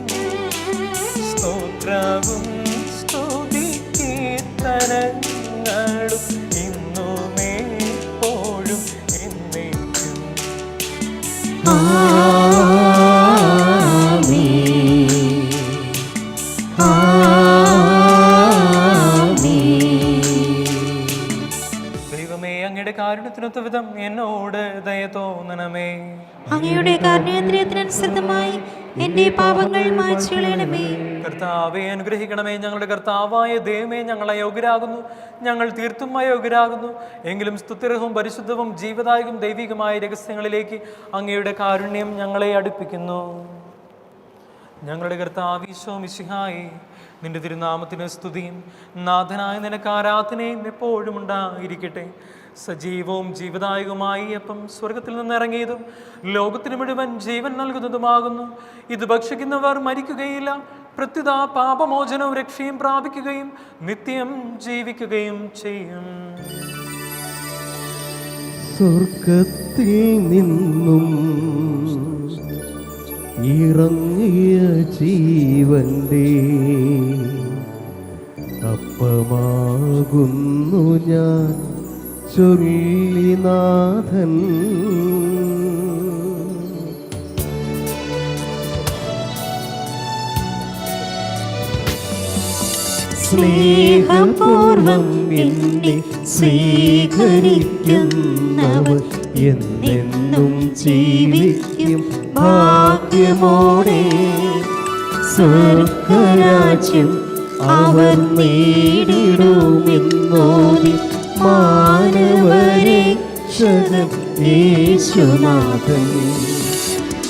സ്തോത്രവും സ്തുതി കീർത്തനങ്ങളും ഇന്നുമേ എപ്പോഴും എന്നേക്കും. ദൈവമേ, അങ്ങയുടെ കാരുണ്യത്തിനൊത്ത വിധം എന്നോട് ദയ തോന്നണമേ. അങ്ങയുടെ കാരുണ്യേന്ദ്രിയത്തിനനുസൃതമായി എന്റെ പാപങ്ങൾ മായ്ച്ചുകളയണമേ. കർത്താവെ, അനുഗ്രഹിക്കണമേ. ഞങ്ങളുടെ കർത്താവായ ദൈവമേ, ഞങ്ങൾ അയോഗ്യരാകുന്നു, ഞങ്ങൾ തീർത്തും അയോഗ്യരാകുന്നു. എങ്കിലും സ്തുത്യർഹവും പരിശുദ്ധവും ജീവദായകവും ദൈവികമായ രഹസ്യങ്ങളിലേക്ക് അങ്ങയുടെ കാരുണ്യം ഞങ്ങളെ അടുപ്പിക്കുന്നു. ഞങ്ങളുടെ കർത്താവ് ഈശോ മിശിഹായേ, നിന്റെ തിരുനാമത്തിന് സ്തുതിയും നാഥനായ നിനക്ക് ആരാധനയും എപ്പോഴും ഉണ്ടായിരിക്കട്ടെ. സജീവവും ജീവദായകവുമായി അപ്പം സ്വർഗത്തിൽ നിന്നിറങ്ങിയതും ലോകത്തിന് മുഴുവൻ ജീവൻ നൽകുന്നതുമാകുന്നു. ഇത് ഭക്ഷിക്കുന്നവർ മരിക്കുകയില്ല, പ്രത്യുത പാപമോചനവും രക്ഷയും പ്രാപിക്കുകയും നിത്യം ജീവിക്കുകയും ചെയ്യും. സ്വർഗത്തിൽ നിന്നും ഇറങ്ങിയ ജീവന്റെ അപ്പമാകുന്നു ഞാൻ ചൊല്ലിനാഥൻ. സ്നേഹപൂർവം എന്നെ സ്വീകരിക്കുന്നവർ എന്നെന്നും ജീവിക്കും ഭാഗ്യമോടെ. സ്വർഗരാജ്യം അവർ നേടിടുമെന്നോരി മാനവരക്ഷകൻ യേശുനാഥൻ.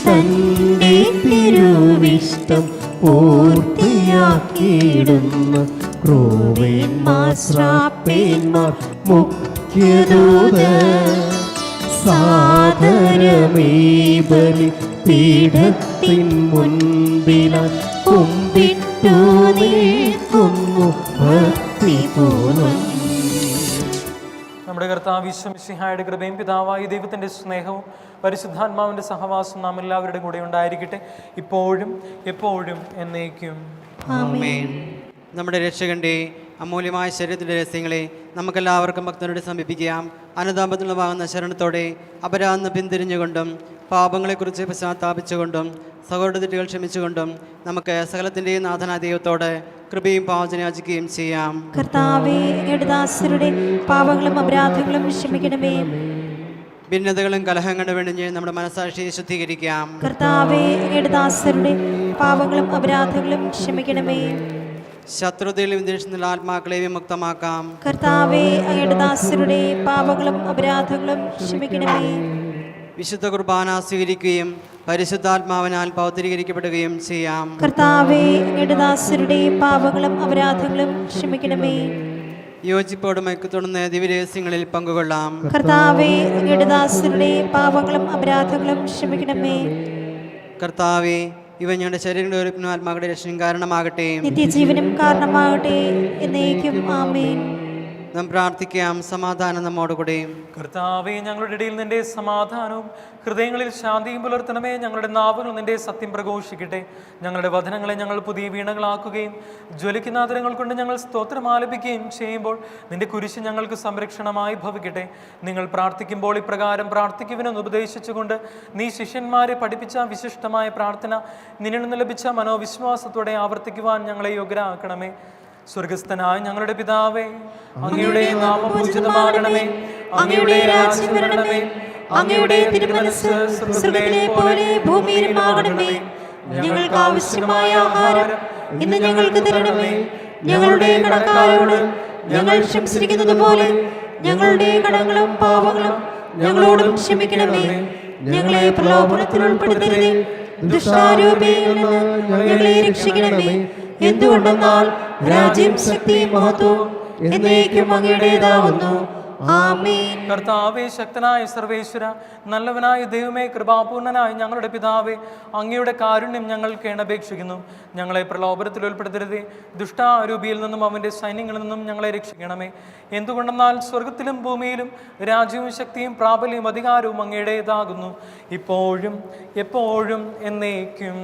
തന്റെ തിരുവിഷ്ടം പൂർത്തിയാക്കിയിടുന്ന ക്രൂരന്മാർ, ശ്രാപ്പന്മാർ, മുഖ്യദൂതർ സാദരമേ ബലി പീഠത്തിൻ മുൻപിലായി കുമ്പിട്ടു നിൽക്കുന്നു ഭക്തിപൂർവ്വം. നമ്മുടെ കർത്താവ് ഈശോ മിശിഹായുടെ കൃപയും പിതാവായ ദൈവത്തിൻ്റെ സ്നേഹവും പരിശുദ്ധാത്മാവിൻ്റെ സഹവാസം നാം എല്ലാവരുടെ കൂടെ ഉണ്ടായിരിക്കട്ടെ, ഇപ്പോഴും എപ്പോഴും എന്നേക്കും. ആമേൻ. നമ്മുടെ രക്ഷകന്റെ അമൂല്യമായ ശരീരത്തിൻ്റെ രഹസ്യങ്ങളെ നമുക്കെല്ലാവർക്കും ഭക്തനോട് സമീപിക്കാം. അനുതാപത്തിലുള്ളവാകുന്ന ശരണത്തോടെ അപരാധം പിന്തിരിഞ്ഞുകൊണ്ടും പാപങ്ങളെക്കുറിച്ച് പശ്ചാത്താപിച്ചുകൊണ്ടും സഹോദര തെറ്റുകൾ ക്ഷമിച്ചുകൊണ്ടും നമുക്ക് സകലത്തിൻ്റെയും നാഥനായ ദൈവത്തോട് കൃപയും പാവചന യാചിക്കുകയും ചെയ്യാം. കർത്താവേ, ദാസരുടെ പാപങ്ങളും അപരാധങ്ങളും ക്ഷമിക്കണമേ. ഭിന്നതകളും കലഹങ്ങളും വെടിഞ്ഞ് നമ്മുടെ മനസാക്ഷിയെ ശുദ്ധീകരിക്കാം. കർത്താവേ, അങ്ങയുടെ ദാസരുടെ പാപങ്ങളും അപരാധങ്ങളും ക്ഷമിക്കണമേ. ശത്രുതയിലും വിദ്വേഷത്തിലുള്ള ആത്മാക്കളെ വിമുക്തമാക്കാം. കർത്താവേ, അങ്ങയുടെ ദാസരുടെ പാപങ്ങളും അപരാധങ്ങളും ക്ഷമിക്കണമേ. വിശുദ്ധ കുർബാന സ്വീകരിക്കുകയും പരിശുദ്ധാത്മാവിനാൽ പൗത്രീകരിക്കപ്പെടുകയും ചെയ്യാം. കർത്താവേ, അങ്ങയുടെ ദാസരുടെ പാപങ്ങളും അപരാധങ്ങളും ക്ഷമിക്കണമേ. യോജിപ്പോടും ഐക്യത്തോടും ദിവ്യരഹസ്യങ്ങളിൽ പങ്കുകൊള്ളാം. കർത്താവേ, അങ്ങയുടെ ദാസരുടെ പാപങ്ങളും അപരാധങ്ങളും ക്ഷമിക്കണമേ. കർത്താവേ, ഇവ ഞങ്ങളുടെ ശരീരങ്ങളുടെ ഒരുപ്പിനും ആത്മാക്കളുടെ രക്ഷയും കാരണമാകട്ടെ. നിത്യജീവനും കാരണമാകട്ടെ. എന്നേക്കും ആമേൻ. നാം പ്രാർത്ഥിക്കാം. സമാധാനം നമ്മോടുകൂടെ. കർത്താവേ, ഞങ്ങളുടെ ഇടയിൽ നിന്റെ സമാധാനവും ഹൃദയങ്ങളിൽ ശാന്തിയും പുലർത്തണമേ. ഞങ്ങളുടെ നാവുകൾ നിന്റെ സത്യം പ്രഘോഷിക്കട്ടെ. ഞങ്ങളുടെ വചനങ്ങളെ ഞങ്ങൾ പുതിയ വീണകളാക്കുകയും ജ്വലിക്കുന്ന ആദരങ്ങൾ കൊണ്ട് ഞങ്ങൾ സ്തോത്രം ആലപിക്കുകയും ചെയ്യുമ്പോൾ നിന്റെ കുരിശ് ഞങ്ങൾക്ക് സംരക്ഷണമായി ഭവിക്കട്ടെ. നിങ്ങൾ പ്രാർത്ഥിക്കുമ്പോൾ ഇപ്രകാരം പ്രാർത്ഥിക്കുവിനെന്ന് ഉപദേശിച്ചുകൊണ്ട് നീ ശിഷ്യന്മാരെ പഠിപ്പിച്ച വിശിഷ്ടമായ പ്രാർത്ഥന നിന്നിൽ നിന്ന് ലഭിച്ച മനോവിശ്വാസത്തോടെ ആവർത്തിക്കുവാൻ ഞങ്ങളെ യോഗ്യരാക്കണമേ. സ്വർഗസ്ഥനായ ഞങ്ങളുടെ പിതാവേ, അങ്ങയുടെ നാമം പൂജിതമാകണമേ. അങ്ങയുടെ രാജ്യം വരണമേ. അങ്ങയുടെ തിരുമനസ്സ് സ്വർഗ്ഗത്തിലെ പോലെ ഭൂമിയിലും ആകണമേ. ഞങ്ങൾക്ക് ആവശ്യമായ ആഹാരം ഇന്ന് ഞങ്ങൾക്ക് തരണമേ. ഞങ്ങളുടെ കടക്കാരോട് ഞങ്ങൾ ക്ഷമിച്ചിരിക്കുന്നത് പോലെ ഞങ്ങളുടെ കടങ്ങളും പാപങ്ങളും ഞങ്ങളോടും ക്ഷമിക്കണമേ. ഞങ്ങളെ പ്രലോഭനത്തിൽ ഉൾപ്പെടുത്തരുതേ, ദുഷ്ടാരൂപിയിൽ നിന്ന് ഞങ്ങളെ രക്ഷിക്കണമേ. എന്തുകൊണ്ടെന്നാൽ രാജ്യം, ശക്തിയും മഹത്വവും എന്നേക്കും അങ്ങയുടേതാവുന്നു. ആമേൻ. കർത്താവേ, ശക്തനായ സർവേശ്വര, നല്ലവനായ ദൈവമേ, കൃപാപൂർണനായ ഞങ്ങളുടെ പിതാവേ, അങ്ങയുടെ കാരുണ്യം ഞങ്ങൾ കേണപേക്ഷിക്കുന്നു. ഞങ്ങളെ പ്രലോഭനത്തിൽ ഉൾപ്പെടുത്തരുതേ, ദുഷ്ടാരൂപിയിൽ നിന്നും അവൻ്റെ സൈന്യങ്ങളിൽ നിന്നും ഞങ്ങളെ രക്ഷിക്കണമേ. എന്തുകൊണ്ടെന്നാൽ സ്വർഗത്തിലും ഭൂമിയിലും രാജ്യവും ശക്തിയും പ്രാബല്യവും അധികാരവും അങ്ങയുടേതാകുന്നു, ഇപ്പോഴും എപ്പോഴും എന്നേക്കും.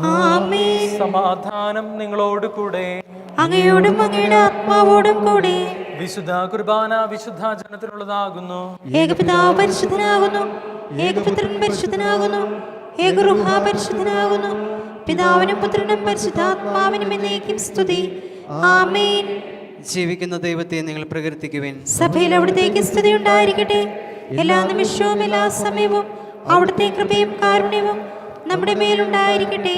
ആമേൻ. സമാധാനം നിങ്ങളോട് കൂടെ, അങ്ങയോടും അങ്ങയുടെ ആത്മാവോടും കൂടെ. വിശുദ്ധ കുർബാന വിശുദ്ധ ജനത്തിനുള്ളതാകുന്നു. ഏകപിതാവ് പരിശുദ്ധനാകുന്നു, ഏകപുത്രൻ പരിശുദ്ധനാകുന്നു, ഏകറുഹ പരിശുദ്ധനാകുന്നു. പിതാവിനും പുത്രനും പരിശുദ്ധാത്മാവിനും എന്നേക്കും സ്തുതി. ആമേൻ. ജീവിക്കുന്ന ദൈവത്തെ നിങ്ങൾ പ്രകീർത്തിക്കുവിൻ. സഭയിൽ അവിടുത്തേക്ക് സ്തുതി ഉണ്ടായിരിക്കട്ടെ. എല്ലാ നിമിഷവും എല്ലാ സമയവും അവിടുത്തെ കൃപയും കാരുണ്യവും നമ്മുടെ മേലുണ്ടായിരിക്കട്ടെ.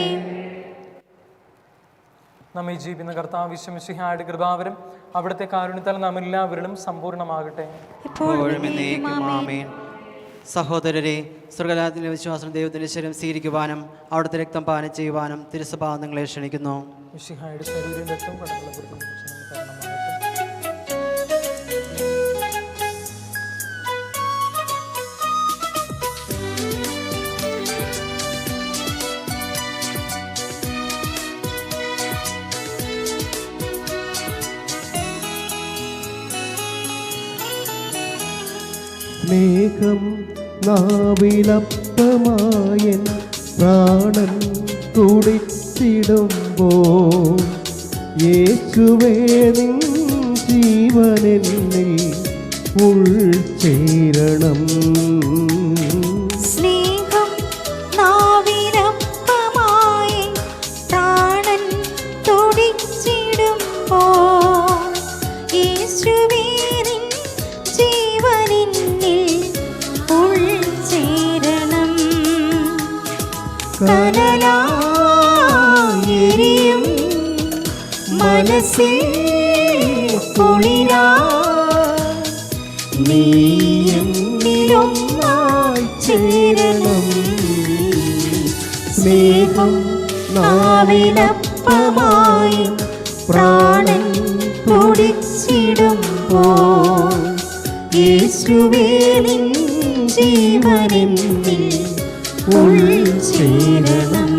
നമ്മെ ജീവിക്കുന്ന കർത്താവ് മിശിഹായുടെ കൃപാവരം അവിടുത്തെ കാരുണ്യത്താൽ നാം എല്ലാവരിലും സമ്പൂർണ്ണമാകട്ടെ. എപ്പോഴും എന്നേക്കും ആമേൻ. സഹോദരരെ, സ്വർഗ്ഗരാജ്യത്തിലെ വിശ്വാസം ദൈവത്തിൻ്റെ ശരീരം സ്വീകരിക്കുവാനും അവിടുത്തെ രക്തം പാനം ചെയ്യുവാനും തിരുസഭ നിങ്ങളെ ക്ഷണിക്കുന്നു. മിശിഹായുടെ ശരീരം രക്തം കടങ്ങളുടെ പുറത്ത് സ്നേഹം നാവിലപ്പമായൻ പ്രാണൻ കുടിച്ചിടുമ്പോൾ യേശുവേ നിൻ ജീവനെന്നിൽ ഉൾച്ചേരണം. സ്നേഹം നാവിലപ്പമായി പ്രാണൻ തുടിച്ചിടുമ്പോൾ യേശുവേ നിൻ ജീവനെന്നിൽ ഉൾച്ചേരണം. കനലായെരിയും മനസ്സിൽ കുളിരാ നീ എന്നിലൊന്നായി ചേരണം. സ്നേഹം നാവിലപ്പമായി പ്രാണൻ തുടിച്ചിടുമ്പോൾ യേശുവേ നിൻ ജീവനെന്നിൽ ഉൾച്ചേരണം.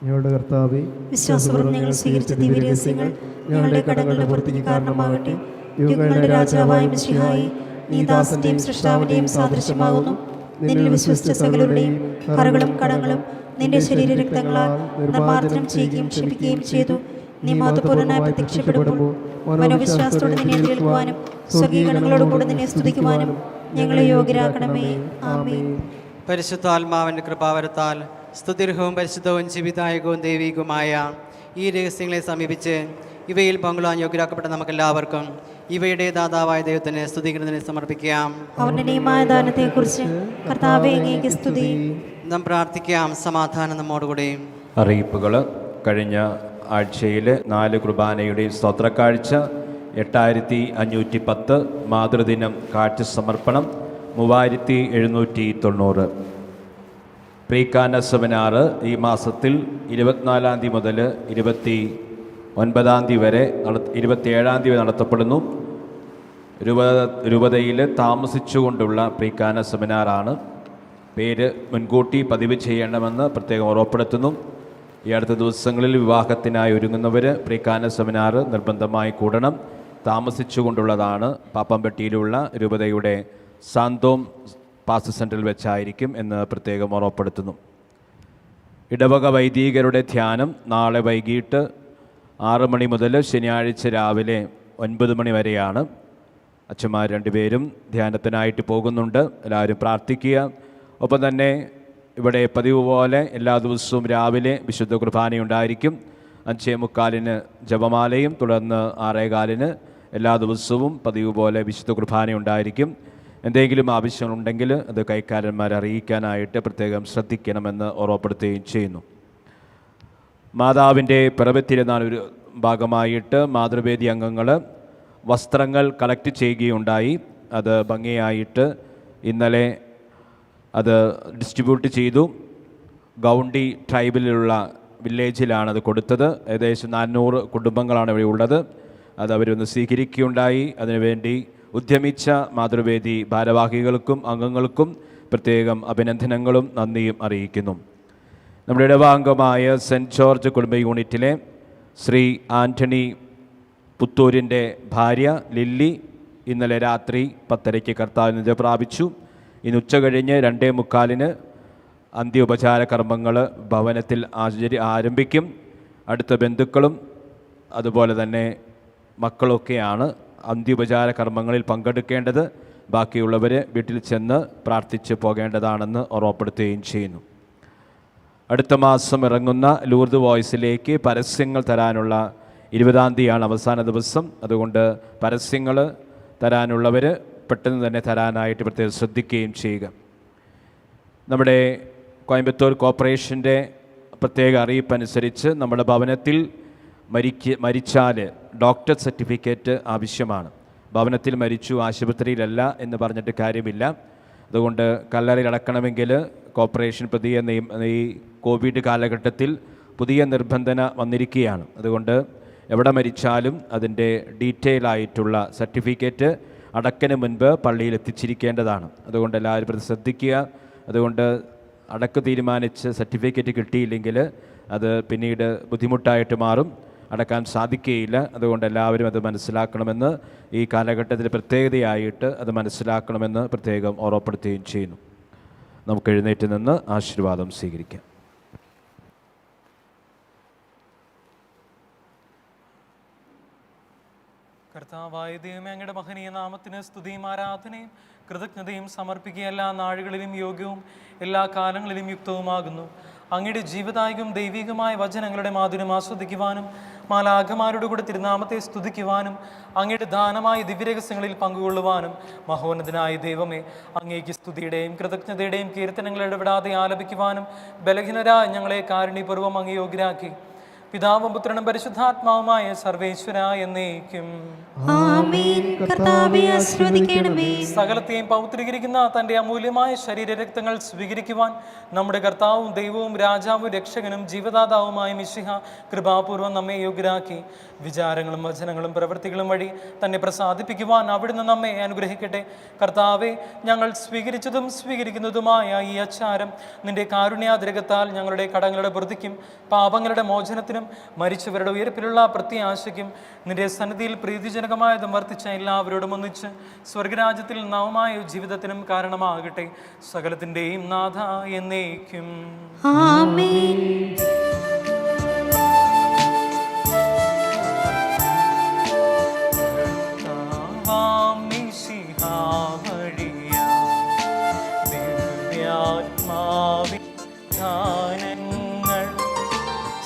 ഞങ്ങളുടെ കർത്താവേ, വിശ്വാസപൂർവ്വം ഞങ്ങൾ സ്വീകരിച്ച ദിവ്യരഹസ്യങ്ങൾ ഞങ്ങളുടെ കടങ്ങളുടെ പൂർത്തിക്ക് കാരണമാകട്ടെ. യുഗങ്ങളുടെ രാജാവായ മിശിഹായേ, നീ ദാസന്റെയും സൃഷ്ടാവിന്റെയും സാദൃശ്യമാകുന്നു. നിന്നിൽ വിശ്വസിച്ച സകലരുടെയും കറകളും കടങ്ങളും നിന്റെ ശരീരരക്തങ്ങളാൽ നിർമ്മാർജ്ജനം ചെയ്യുകയും ക്ഷമിക്കുകയും ചെയ്തു. നീ മഹത്വപൂർണ്ണനായി പ്രത്യക്ഷപ്പെടുമ്പോൾ മനോവിശ്വാസത്തോടെ നിന്നെ കേൾക്കുവാനും സ്വർഗീയഗണങ്ങളോടുകൂടെ നിന്നെ സ്തുതിക്കുവാനും ഞങ്ങളെ യോഗ്യരാക്കണമേ. ആമേൻ. പരിശുദ്ധാത്മാവിൻ്റെ കൃപാവരത്താൽ സ്തുതിർഹവും പരിശുദ്ധവും ജീവിതായകവും ദൈവികവുമായ ഈ രഹസ്യങ്ങളെ സമീപിച്ച് ഇവയിൽ പങ്കുളാൻ യോഗ്യരാക്കപ്പെട്ട നമുക്കെല്ലാവർക്കും ഇവയുടെ ദാതാവായ ദൈവത്തിന് സ്തുതിക്കുന്നതിനെ സമർപ്പിക്കാം. അവന്റെ നിയമമായ ദാനത്തെക്കുറിച്ച് കർത്താവേ അങ്ങേക്ക് സ്തുതി. നാം പ്രാർത്ഥിക്കാം. സമാധാനം നമ്മോടുകൂടി. അറിയിപ്പുകൾ. കഴിഞ്ഞ ആഴ്ചയിൽ 4 കുർബാനയുടെ സ്തോത്രക്കാഴ്ച, 8510 മാതൃദിനം കാഴ്ച സമർപ്പണം, 3790. പ്രീക്കാന സെമിനാർ ഈ മാസത്തിൽ 24 തീയതി മുതൽ 29 തീയതി വരെ 27 തീയതി നടത്തപ്പെടുന്നു. രൂപതയിൽ താമസിച്ചുകൊണ്ടുള്ള പ്രീക്കാന സെമിനാറാണ്. പേര് മുൻകൂട്ടി പതിവ് ചെയ്യണമെന്ന് പ്രത്യേകം ഓർമ്മപ്പെടുത്തുന്നു. ഈ അടുത്ത ദിവസങ്ങളിൽ വിവാഹത്തിനായി ഒരുങ്ങുന്നവർ പ്രീക്കാന സെമിനാർ നിർബന്ധമായി കൂടണം. താമസിച്ചുകൊണ്ടുള്ളതാണ്. പാപ്പമ്പട്ടിയിലുള്ള രൂപതയുടെ സാന്തോം പാസ്റ്റർ സെൻറ്ററിൽ വെച്ചായിരിക്കും എന്ന് പ്രത്യേകം ഓർമ്മപ്പെടുത്തുന്നു. ഇടവക വൈദികരുടെ ധ്യാനം നാളെ വൈകിട്ട് 6 മണി മുതൽ ശനിയാഴ്ച രാവിലെ 9 മണി വരെയാണ്. അച്ഛന്മാർ 2 പേരും ധ്യാനത്തിനായിട്ട് പോകുന്നുണ്ട്. എല്ലാവരും പ്രാർത്ഥിക്കുക. ഒപ്പം തന്നെ ഇവിടെ പതിവ് പോലെ എല്ലാ ദിവസവും രാവിലെ വിശുദ്ധ കുർബാനയുണ്ടായിരിക്കും. 5:45 ജപമാലയും തുടർന്ന് 6:15 എല്ലാ ദിവസവും പതിവ് പോലെ വിശുദ്ധ കുർബാനയുണ്ടായിരിക്കും. എന്തെങ്കിലും ആവശ്യങ്ങളുണ്ടെങ്കിൽ അത് കൈക്കാരന്മാരെ അറിയിക്കാനായിട്ട് പ്രത്യേകം ശ്രദ്ധിക്കണമെന്ന് ഓർമ്മപ്പെടുത്തുകയും ചെയ്യുന്നു. മാതാവിൻ്റെ പിറവിത്തിരുന്നാൾ ഒരു ഭാഗമായിട്ട് മാതൃവേദി അംഗങ്ങൾ വസ്ത്രങ്ങൾ കളക്ട് ചെയ്യുകയുണ്ടായി. അത് ഭംഗിയായിട്ട് ഇന്നലെ അത് ഡിസ്ട്രിബ്യൂട്ട് ചെയ്തു. ഗൗണ്ടി ട്രൈബിലുള്ള വില്ലേജിലാണ് അത് കൊടുത്തത്. ഏകദേശം 400 കുടുംബങ്ങളാണ് ഇവിടെ ഉള്ളത്. അത് അവരൊന്ന് സ്വീകരിക്കുകയുണ്ടായി. അതിനുവേണ്ടി ഉദ്യമിച്ച മാതൃവേദി ഭാരവാഹികൾക്കും അംഗങ്ങൾക്കും പ്രത്യേകം അഭിനന്ദനങ്ങളും നന്ദിയും അറിയിക്കുന്നു. നമ്മുടെ ഇടവാംഗമായ സെൻറ്റ് ജോർജ് കുടുംബ യൂണിറ്റിലെ ശ്രീ ആൻ്റണി പുത്തൂരിൻ്റെ ഭാര്യ ലില്ലി ഇന്നലെ രാത്രി 10:30 കർത്താവിൽ നിദ്ര പ്രാപിച്ചു. ഇന്ന് ഉച്ച കഴിഞ്ഞ് 2:45 അന്ത്യോപചാര കർമ്മങ്ങൾ ഭവനത്തിൽ ആരംഭിക്കും. അടുത്ത ബന്ധുക്കളും അതുപോലെ തന്നെ മക്കളൊക്കെയാണ് അന്ത്യോപചാര കർമ്മങ്ങളിൽ പങ്കെടുക്കേണ്ടത്. ബാക്കിയുള്ളവർ വീട്ടിൽ ചെന്ന് പ്രാർത്ഥിച്ച് പോകേണ്ടതാണെന്ന് ഓർമ്മപ്പെടുത്തുകയും ചെയ്യുന്നു. അടുത്ത മാസം ഇറങ്ങുന്ന ലൂർദ് വോയിസിലേക്ക് പരസ്യങ്ങൾ തരാനുള്ള 20-ാം തീയതിയാണ് അവസാന ദിവസം. അതുകൊണ്ട് പരസ്യങ്ങൾ തരാനുള്ളവർ പെട്ടെന്ന് തന്നെ തരാനായിട്ട് പ്രത്യേകം ശ്രദ്ധിക്കുകയും ചെയ്യുക. നമ്മുടെ കോയമ്പത്തൂർ കോർപ്പറേഷൻ്റെ പ്രത്യേക അറിയിപ്പനുസരിച്ച് നമ്മുടെ ഭവനത്തിൽ മരിച്ചാൽ ഡോക്ടർ സർട്ടിഫിക്കറ്റ് ആവശ്യമാണ്. ഭവനത്തിൽ മരിച്ചു, ആശുപത്രിയിലല്ല എന്ന് പറഞ്ഞിട്ട് കാര്യമില്ല. അതുകൊണ്ട് കല്ലറയിൽ അടക്കണമെങ്കിൽ കോർപ്പറേഷൻ ഈ കോവിഡ് കാലഘട്ടത്തിൽ പുതിയ നിബന്ധന വന്നിരിക്കുകയാണ്. അതുകൊണ്ട് എവിടെ മരിച്ചാലും അതിൻ്റെ ഡീറ്റെയിൽ ആയിട്ടുള്ള സർട്ടിഫിക്കറ്റ് അടക്കിന് മുൻപ് പള്ളിയിൽ എത്തിച്ചിരിക്കേണ്ടതാണ്. അതുകൊണ്ട് എല്ലാവരും ശ്രദ്ധിക്കുക. അതുകൊണ്ട് അടക്ക് തീരുമാനിച്ച് സർട്ടിഫിക്കറ്റ് കിട്ടിയില്ലെങ്കിൽ അത് പിന്നീട് ബുദ്ധിമുട്ടായിട്ട് മാറും, അടക്കാൻ സാധിക്കുകയില്ല. അതുകൊണ്ട് എല്ലാവരും അത് മനസ്സിലാക്കണമെന്ന്, ഈ കാലഘട്ടത്തിൽ പ്രത്യേകതയായിട്ട് അത് മനസ്സിലാക്കണമെന്ന് പ്രത്യേകം ഓർമ്മപ്പെടുത്തുകയും ചെയ്യുന്നു. നമുക്ക് എഴുന്നേറ്റ് നിന്ന് ആശീർവാദം സ്വീകരിക്കാം. കർത്താവായ ദൈവമേ, അങ്ങയുടെ മഹനീയ നാമത്തിന് സ്തുതിയും ആരാധനയും കൃതജ്ഞതയും സമർപ്പിക്കുക. എല്ലാ നാളുകളിലും യോഗ്യവും എല്ലാ കാലങ്ങളിലും യുക്തവുമാകുന്നു. അങ്ങയുടെ ജീവദായകവും ദൈവികമായ വചനങ്ങളുടെ മാധുര്യം ആസ്വദിക്കുവാനും മാലാഖമാരുടെ കൂടെ തിരുനാമത്തെ സ്തുതിക്കുവാനും അങ്ങയുടെ ദാനമായ ദിവ്യരഹസ്യങ്ങളിൽ പങ്കുകൊള്ളുവാനും മഹോന്നതനായ ദൈവമേ, അങ്ങേക്ക് സ്തുതിയുടെയും കൃതജ്ഞതയുടെയും കീർത്തനങ്ങൾ ഇടപെടാതെ ആലപിക്കുവാനും ബലഹീനരായ ഞങ്ങളെ കാരുണ്യപൂർവ്വം അങ്ങ് യോഗ്യരാക്കി. പിതാവും പുത്രനും പരിശുദ്ധാത്മാവുമായ സർവേശ്വര എന്നേക്കും സകലത്തെയും പൗത്രീകരിക്കുന്ന തൻ്റെ അമൂല്യമായ ശരീരരക്തങ്ങൾ സ്വീകരിക്കുവാൻ നമ്മുടെ കർത്താവും ദൈവവും രാജാവും രക്ഷകനും ജീവദാതാവുമായ മിശിഹ കൃപാപൂർവ്വം നമ്മെ യോഗ്യരാക്കി. വിചാരങ്ങളും വചനങ്ങളും പ്രവൃത്തികളും വഴി തന്നെ പ്രസാദിപ്പിക്കുവാൻ അവിടുന്ന് നമ്മെ അനുഗ്രഹിക്കട്ടെ. കർത്താവെ, ഞങ്ങൾ സ്വീകരിച്ചതും സ്വീകരിക്കുന്നതുമായ ഈ ആചാരം നിന്റെ കാരുണ്യാതിരകത്താൽ ഞങ്ങളുടെ കടങ്ങളുടെ വൃദ്ധിക്കും പാപങ്ങളുടെ മോചനത്തിനും മരിച്ചവരുടെ ഉയർപ്പിലുള്ള പ്രത്യാശയ്ക്കും നിന്റെ സന്നിധിയിൽ പ്രീതിജനകമായതും വർത്തിച്ച എല്ലാവരോടും ഒന്നിച്ച് സ്വർഗരാജ്യത്തിൽ നവമായ ജീവിതത്തിനും കാരണമാകട്ടെ. സകലത്തിൻ്റെയും നാഥ എന്നേക്കും ആമേൻ. ദിവ്യാത്മാവിൻ ധ്യാനങ്ങൾ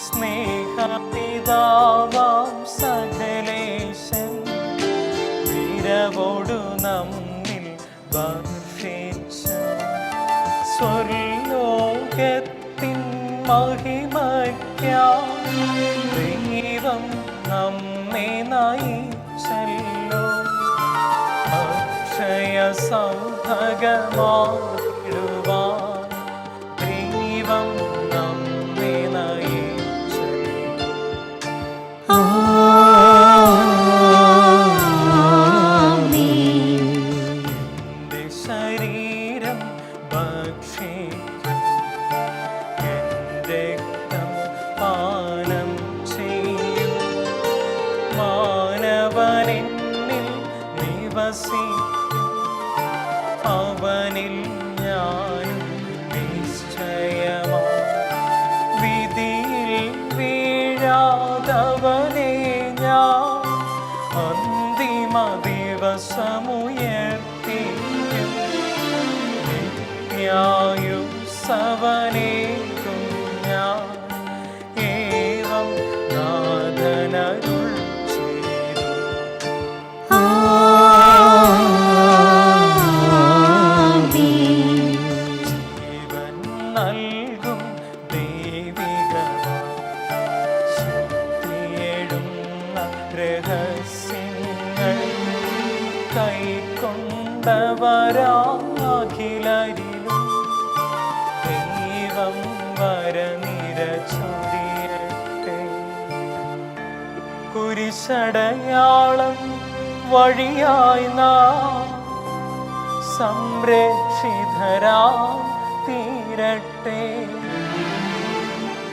സ്നേഹപിത പിതാവാം സകലേശൻ വിരവോടു നമ്മിൽ വർഷിച്ച സ്വർലോകത്തിൻ മഹിമയ്ക്കായി ദൈവം നമ്മെ നയിച്ചല്ലോ. അക്ഷയ സൗഭഗമായിടുവാൻ ദൈവം നമ്മെ നയിച്ചല്ലോ. എന്റെ ശരീരം ഭക്ഷിക്കും, എന്റെ രക്തം പാനം ചെയ്യും. മാനവനെന്നിൽ നിവസിക്കും, അവനിൽ ഞാനും നിശ്ചയമാം. വിധിയിൽ വീഴാതവനെ ഞാൻ അന്തിമ ദിവസമുയർത്തിക്കും. നിത്യായുസ്സവനേക്കും ഞാൻ ഏവം നാഥനരുൾ ചെയ്തു. ജീവൻ നൽകും ദൈവികമാം ശക്തിയേഴുന്ന രഹസ്യങ്ങൾ കൈക്കൊണ്ടവരാഖിലരിലും ദൈവം വരനിര ചൊരിയട്ടെ. കുരിശടയാളം വഴിയായി നാം സംരക്ഷിതരാം തീരട്ടെ.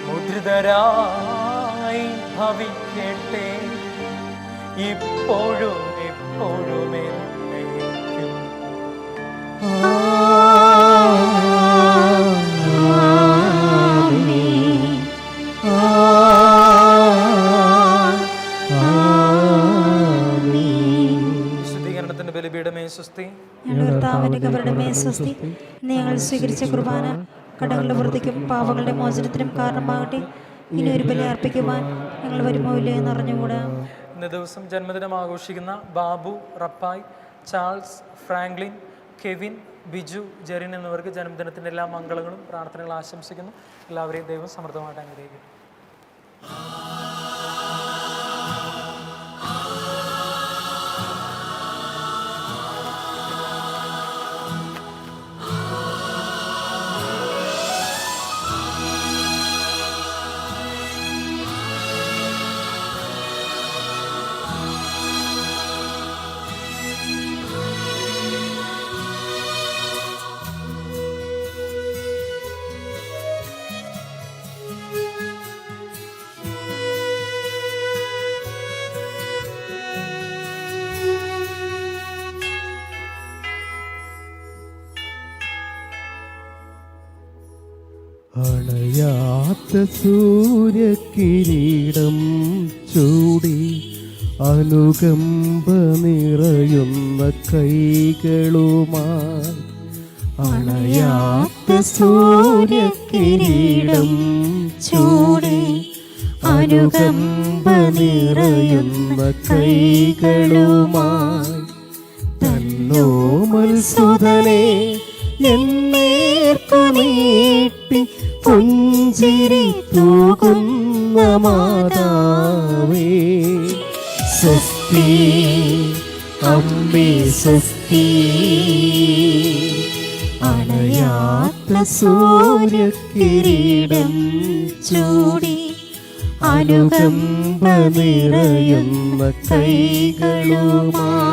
മുദ്രിതരായി ഭവിക്കട്ടെ ഇപ്പോഴും എപ്പോഴും എന്നേക്കും. വിശുദ്ധീകരണത്തിന്റെ ബലിപീഠമേ സ്വസ്തി. ഞങ്ങളുടെ കർത്താവിന്റെ കബറുടെ മേൽ സ്വസ്തി. ഇന്ന് ഞങ്ങൾ സ്വീകരിച്ച കുർബാന കടങ്ങളുടെ വൃത്തിക്കും പാപങ്ങളുടെ മോചനത്തിനും കാരണമാകട്ടെ. ഇനി ഒരു ബലി അർപ്പിക്കുവാൻ ഞങ്ങൾ വരുമോ ഇല്ലേ എന്നറിഞ്ഞുകൂടാ. ഇന്ന് ദിവസം ജന്മദിനം ആഘോഷിക്കുന്ന Babu, Rappai, Charles, Franklin, Kevin, Biju, Jerin എന്നിവർക്ക് ജന്മദിനത്തിൻ്റെ എല്ലാ മംഗളങ്ങളും പ്രാർത്ഥനകളും ആശംസിക്കുന്നു. എല്ലാവരെയും ദൈവം സമൃദ്ധമായിട്ട് അനുഗ്രഹിക്കും. അണയാത്ത സൂര്യകിരീടം ചൂടി അനുകമ്പ നിറയുന്ന കൈകളുമായി. അണയാത്ത സൂര്യകിരീടം ചൂടി അനുകമ്പ നിറയുന്ന കൈകളുമായി തന്നോമൽ സുതനെ എന്നേർക്കു നീട്ടി പുഞ്ചിരി തൂകുന്ന മാതാവേ സ്വസ്തി, അമ്മേ സ്വസ്തി. അണയാത്ത സൂര്യകിരീടം ചൂടി അനുകമ്പ നിറയുന്ന കൈകളുമായി.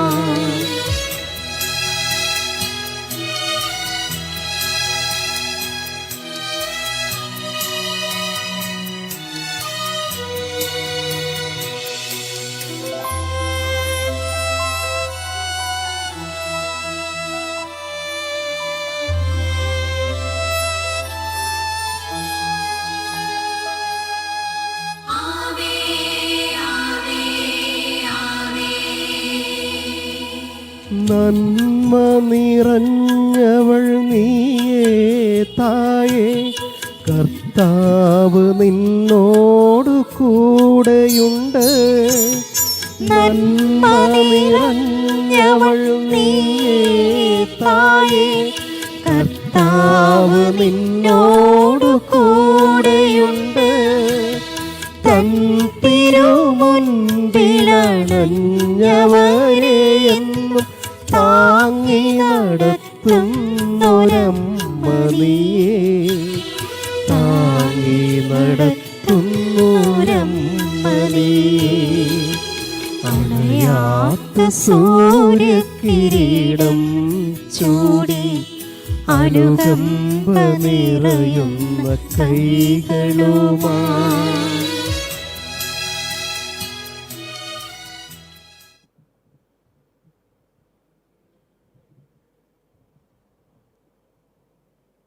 നന്മ നിറഞ്ഞവൾ നീയേ തായേ, കർത്താവ് നിന്നോടു കൂടെ കൂടെയുണ്ട് നന്മ നിറഞ്ഞവൾ നീയേ തായേ കർത്താവ് നിന്നോടു കൂടെയുണ്ട് തൻ തിരുമുൻപിലണഞ്ഞവരെ എന്നും താങ്ങി നടത്തുന്നൊരമ്മ നീയേ താങ്ങി നടത്തുന്നൊരമ്മ നീയേ അണയാത്ത സൂര്യകിരീടം ചൂടി അനുകമ്പ നിറയുന്ന കൈകളുമാ